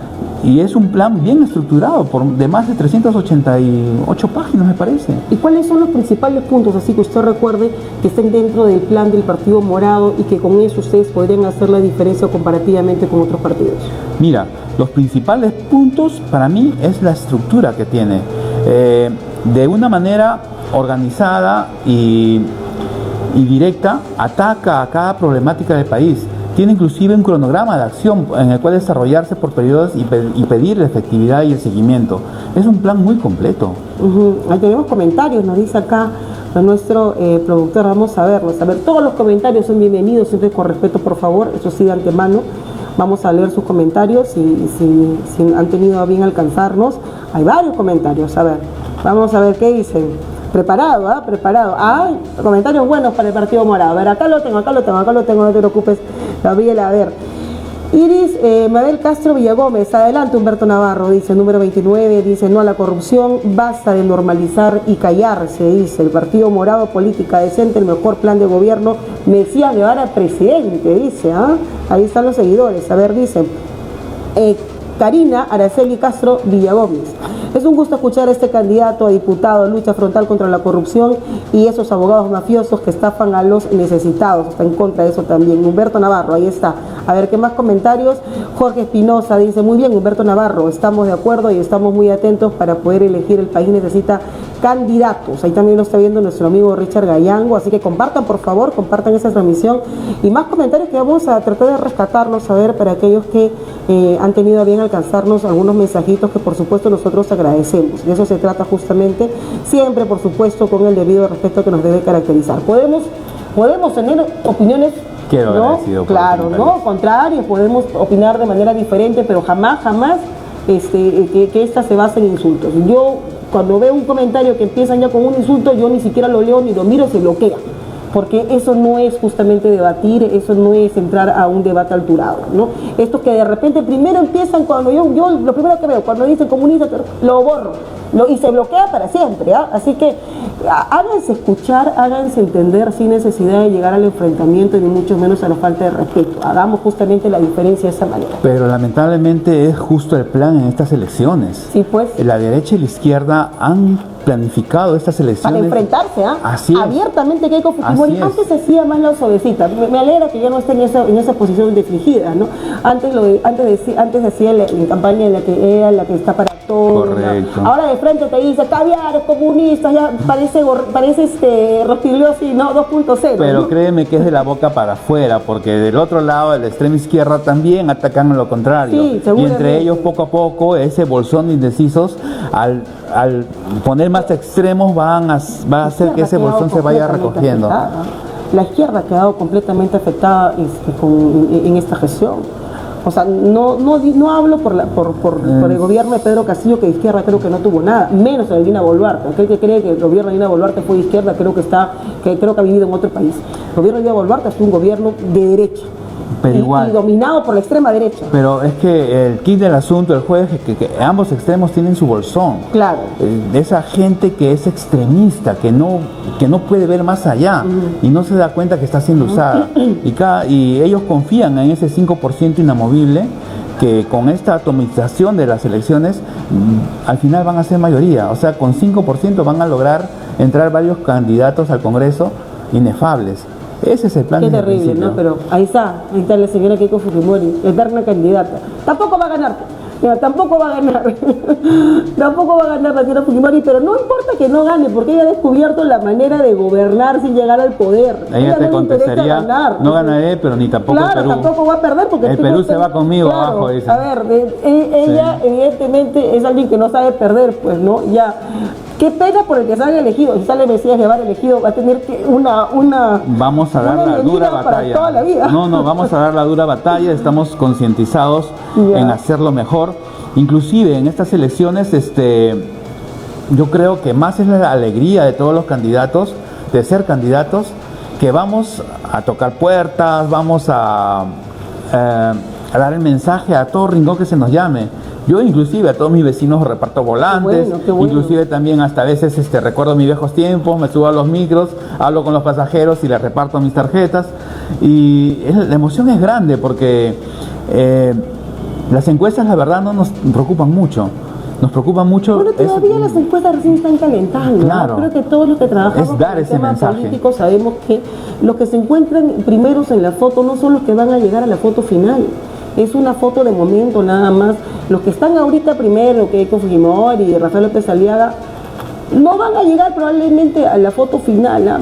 y es un plan bien estructurado, de más de 388 páginas me parece. ¿Y cuáles son los principales puntos, así que usted recuerde, que estén dentro del plan del Partido Morado y que con eso ustedes podrían hacer la diferencia comparativamente con otros partidos? Mira, los principales puntos para mí es la estructura que tiene, de una manera organizada y directa, ataca a cada problemática del país. Tiene inclusive un cronograma de acción en el cual desarrollarse por periodos y pedir la efectividad y el seguimiento. Es un plan muy completo. Ahí tenemos comentarios, nos dice acá nuestro productor, vamos a verlos. A ver, todos los comentarios son bienvenidos, siempre con respeto, por favor, eso sí, de antemano. Vamos a leer sus comentarios y si han tenido a bien alcanzarnos. Hay varios comentarios, a ver, vamos a ver qué dicen. Preparado, preparado. Comentarios buenos para el Partido Morado. A ver, acá lo tengo, no te preocupes, Gabriel. A ver, Iris Mabel Castro Villagómez, adelante Humberto Navarro, dice, número 29, dice, no a la corrupción, basta de normalizar y callarse, dice, el Partido Morado, política decente, el mejor plan de gobierno, Mesías Guevara presidente, dice, ahí están los seguidores. A ver, dice, Karina Araceli Castro Villagómez. Es un gusto escuchar a este candidato a diputado, lucha frontal contra la corrupción y esos abogados mafiosos que estafan a los necesitados. Está en contra de eso también. Humberto Navarro, ahí está. A ver, ¿qué más comentarios? Jorge Espinosa dice, muy bien, Humberto Navarro, estamos de acuerdo y estamos muy atentos para poder elegir. El país necesita candidatos. Ahí también lo está viendo nuestro amigo Richard Gallango, así que compartan, por favor, compartan esa transmisión. Y más comentarios que vamos a tratar de rescatarlos, a ver, para aquellos que han tenido a bien alcanzarnos algunos mensajitos que por supuesto nosotros agradecemos. De eso se trata justamente, siempre por supuesto con el debido respeto que nos debe caracterizar. Podemos tener opiniones, ¿no? Claro, ¿no? Contrarias, podemos opinar de manera diferente, pero jamás que esta se base en insultos. Yo cuando veo un comentario que empiezan ya con un insulto, yo ni siquiera lo leo ni lo miro, se bloquea. porque eso no es justamente debatir, eso no es entrar a un debate alturado, ¿no? Esto que de repente primero empiezan cuando yo lo primero que veo, cuando dicen comunista, lo borro, y se bloquea para siempre, ¿ah? Así que háganse escuchar, háganse entender sin necesidad de llegar al enfrentamiento ni mucho menos a la falta de respeto. Hagamos justamente la diferencia de esa manera. Pero lamentablemente es justo el plan en estas elecciones. Sí, pues. La derecha y la izquierda han planificado estas elecciones. Para enfrentarse, ¿ah? Así es. Abiertamente Keiko Fujimori. Así es. Antes se hacía más la suavecita. Me alegra que ya no esté en esa posición de fingida, ¿no? Antes decía en campaña en la que era la que está para todo. Correcto. ¿no? Ahora de frente te dice caviares, comunistas, ya parece Rospigliosi, ¿no? 2.0. Pero ¿no? créeme que es de la boca para afuera, porque del otro lado, de la extrema izquierda, también atacan a lo contrario. Sí, y entre ellos, poco a poco, ese bolsón de indecisos, al poner más extremos, va a hacer que ese bolsón se vaya recogiendo. La izquierda ha quedado completamente afectada en esta gestión. O sea, no hablo por el gobierno de Pedro Castillo, que de izquierda creo que no tuvo nada, menos el de Dina Boluarte. Aquel que cree que el gobierno de Dina Boluarte fue de izquierda, creo que ha vivido en otro país. El gobierno de Dina Boluarte fue un gobierno de derecha. Pero igual. Y dominado por la extrema derecha. Pero es que el kit del asunto, el juez, que ambos extremos tienen su bolsón. Claro. Esa gente que es extremista, que no puede ver más allá y no se da cuenta que está siendo usada. Y ellos confían en ese 5% inamovible, que con esta atomización de las elecciones al final van a ser mayoría. O sea, con 5% van a lograr entrar varios candidatos al Congreso inefables. Ese es el plan. Qué terrible, ¿no? Pero ahí está la señora Keiko Fujimori, eterna candidata. Tampoco va a ganar. Mira, tampoco va a ganar la señora Fujimori, pero no importa que no gane, porque ella ha descubierto la manera de gobernar sin llegar al poder. Ella te contestaría, no ganaré, pero ni tampoco claro, el Perú. Tampoco va a perder porque el Perú se va conmigo, claro, abajo, dice. A ver, ella evidentemente es alguien que no sabe perder, pues, ¿no? Ya. Qué pena por el que salga elegido. Si sale Mesías Guevara elegido, va a tener que vamos a dar la dura batalla. Toda la vida. No, vamos a dar la dura batalla. Estamos concientizados en hacerlo mejor. Inclusive en estas elecciones, yo creo que más es la alegría de todos los candidatos, de ser candidatos, que vamos a tocar puertas, vamos a dar el mensaje a todo rincón que se nos llame. Yo inclusive a todos mis vecinos reparto volantes, qué bueno. Inclusive también hasta a veces recuerdo mis viejos tiempos, me subo a los micros, hablo con los pasajeros y les reparto mis tarjetas. Y la emoción es grande porque las encuestas, la verdad, no nos preocupan mucho. Nos preocupa mucho. Bueno, todavía las encuestas recién están calentando. Claro. Creo que todos los que trabajamos es dar en el ese tema mensaje. político sabemos que los que se encuentran primeros en la foto no son los que van a llegar a la foto final. Es una foto de momento nada más. Los que están ahorita primero, que Keiko Fujimori y Rafael López Aliaga, no van a llegar probablemente a la foto final, ¿eh?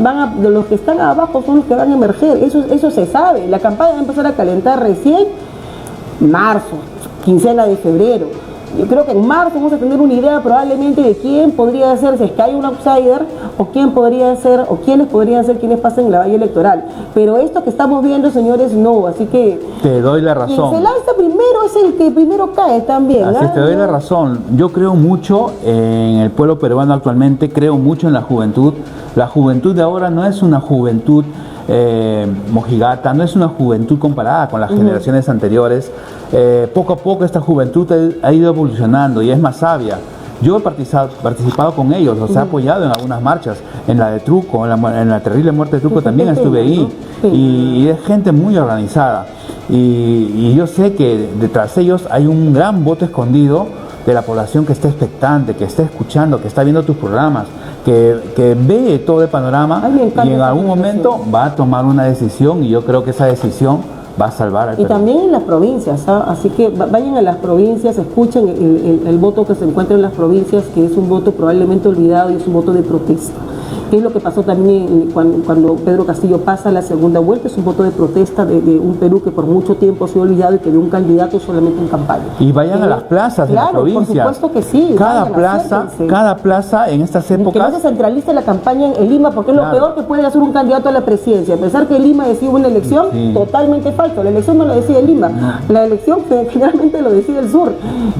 Los que están abajo son los que van a emerger. Eso se sabe. La campaña va a empezar a calentar recién marzo, quincena de febrero. Yo creo que en marzo vamos a tener una idea probablemente de quién podría ser, si es que hay un outsider, o quién podría ser, o quiénes podrían ser quienes pasen en la valla electoral. Pero esto que estamos viendo, señores, no, así que... Te doy la razón. Quien se lanza primero es el que primero cae también. Así es, te doy la razón. Yo creo mucho en el pueblo peruano actualmente, creo mucho en la juventud. La juventud de ahora no es una juventud mojigata, no es una juventud comparada con las generaciones anteriores. Poco a poco esta juventud ha ido evolucionando y es más sabia. Yo he participado con ellos, los he apoyado en algunas marchas, en la de Truco, en la terrible muerte de Truco también estuve ahí, y es gente muy organizada, y yo sé que detrás de ellos hay un gran voto escondido de la población que está expectante, que está escuchando, que está viendo tus programas, que ve todo el panorama y en algún momento va a tomar una decisión, y yo creo que esa decisión va a salvar al Perú. Y también en las provincias, ¿sabes? Así que vayan a las provincias, escuchen el voto que se encuentra en las provincias, que es un voto probablemente olvidado y es un voto de protesta. ¿Qué es lo que pasó también cuando Pedro Castillo pasa a la segunda vuelta? Es un voto de protesta de un Perú que por mucho tiempo se ha olvidado y que dio un candidato solamente en campaña. Y vayan a las plazas de las provincias. Por supuesto que sí. Cada plaza en estas épocas. Que no se centralice la campaña en Lima, porque es lo peor que puede hacer un candidato a la presidencia. Pensar que Lima decide una elección, totalmente falso. La elección no la decide Lima. La elección generalmente lo decide el sur.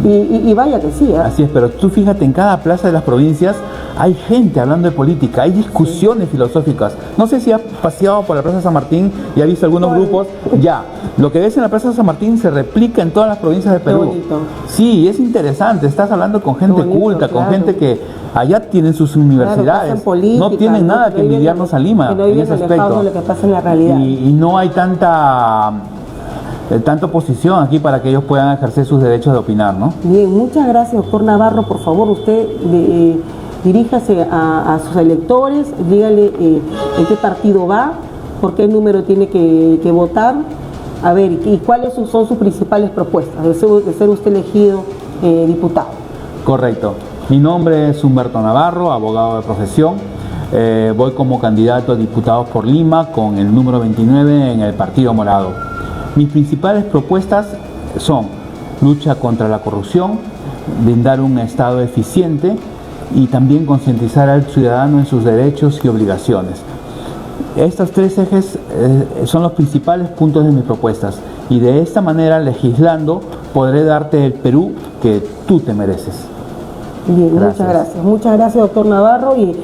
Y vaya que sí. Así es, pero tú fíjate, en cada plaza de las provincias hay gente hablando de política, hay discusiones filosóficas. No sé si ha paseado por la Plaza San Martín y ha visto algunos grupos. Ya, lo que ves en la Plaza San Martín se replica en todas las provincias de Perú. bonito. Sí, es interesante. Estás hablando con gente bonito, culta, con claro. gente que allá tienen sus universidades. Pasan política, no tienen nada que viven- envidiarnos a Lima que no en viven ese alejados aspecto. de lo que pasa en la realidad. Y no hay tanta oposición aquí para que ellos puedan ejercer sus derechos de opinar, ¿no? Bien, muchas gracias, doctor Navarro. Por favor, usted diríjase a sus electores, dígale en qué partido va, por qué número tiene que votar, a ver, y cuáles son sus principales propuestas de ser usted elegido diputado. Correcto. Mi nombre es Humberto Navarro, abogado de profesión. Voy como candidato a diputados por Lima con el número 29 en el Partido Morado. Mis principales propuestas son lucha contra la corrupción, brindar un Estado eficiente y también concientizar al ciudadano en sus derechos y obligaciones. Estos tres ejes son los principales puntos de mis propuestas y de esta manera, legislando, podré darte el Perú que tú te mereces. Bien, Gracias. muchas gracias, doctor Navarro, y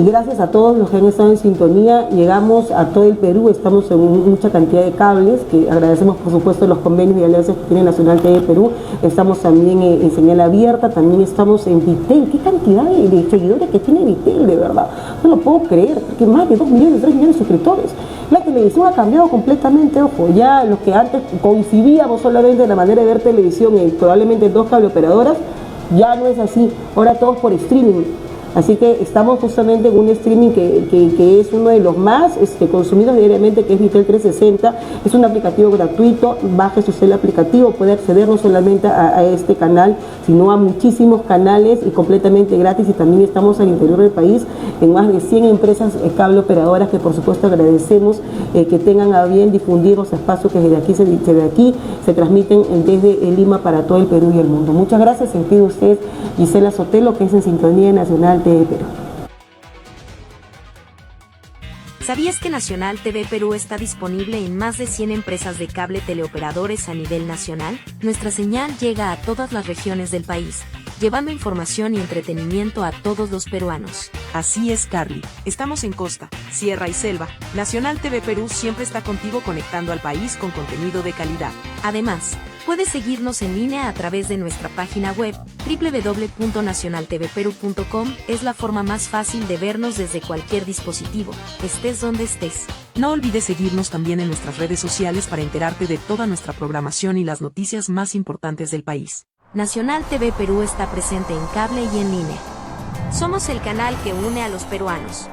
gracias a todos los que han estado en sintonía. Llegamos a todo el Perú, estamos en mucha cantidad de cables, que agradecemos por supuesto los convenios y alianzas que tiene Nacional TV Perú. Estamos también en señal abierta, también estamos en Vitel. Qué cantidad de seguidores que tiene Vitel, de verdad. No lo puedo creer, porque más de 2 millones, 3 millones de suscriptores. La televisión ha cambiado completamente, ojo, ya lo que antes coincidíamos solamente en la manera de ver televisión en probablemente 2 cableoperadoras, ya no es así, ahora todos por streaming. Así que estamos justamente en un streaming que es uno de los más consumidos diariamente, que es Vitel 360. Es un aplicativo gratuito, bájese usted el aplicativo, puede acceder no solamente a este canal, sino a muchísimos canales y completamente gratis. Y también estamos al interior del país en más de 100 empresas cable operadoras que por supuesto agradecemos que tengan a bien difundir los espacios que desde aquí se transmiten desde Lima para todo el Perú y el mundo. Muchas gracias, se despide usted Gisela Sotelo, que es en Sintonía Nacional TV Perú. ¿Sabías que Nacional TV Perú está disponible en más de 100 empresas de cable teleoperadores a nivel nacional? Nuestra señal llega a todas las regiones del país, llevando información y entretenimiento a todos los peruanos. Así es, Carly. Estamos en costa, sierra y selva. Nacional TV Perú siempre está contigo conectando al país con contenido de calidad. Además, puedes seguirnos en línea a través de nuestra página web www.nacionaltvperu.com. Es la forma más fácil de vernos desde cualquier dispositivo, estés donde estés. No olvides seguirnos también en nuestras redes sociales para enterarte de toda nuestra programación y las noticias más importantes del país. Nacional TV Perú está presente en cable y en línea. Somos el canal que une a los peruanos.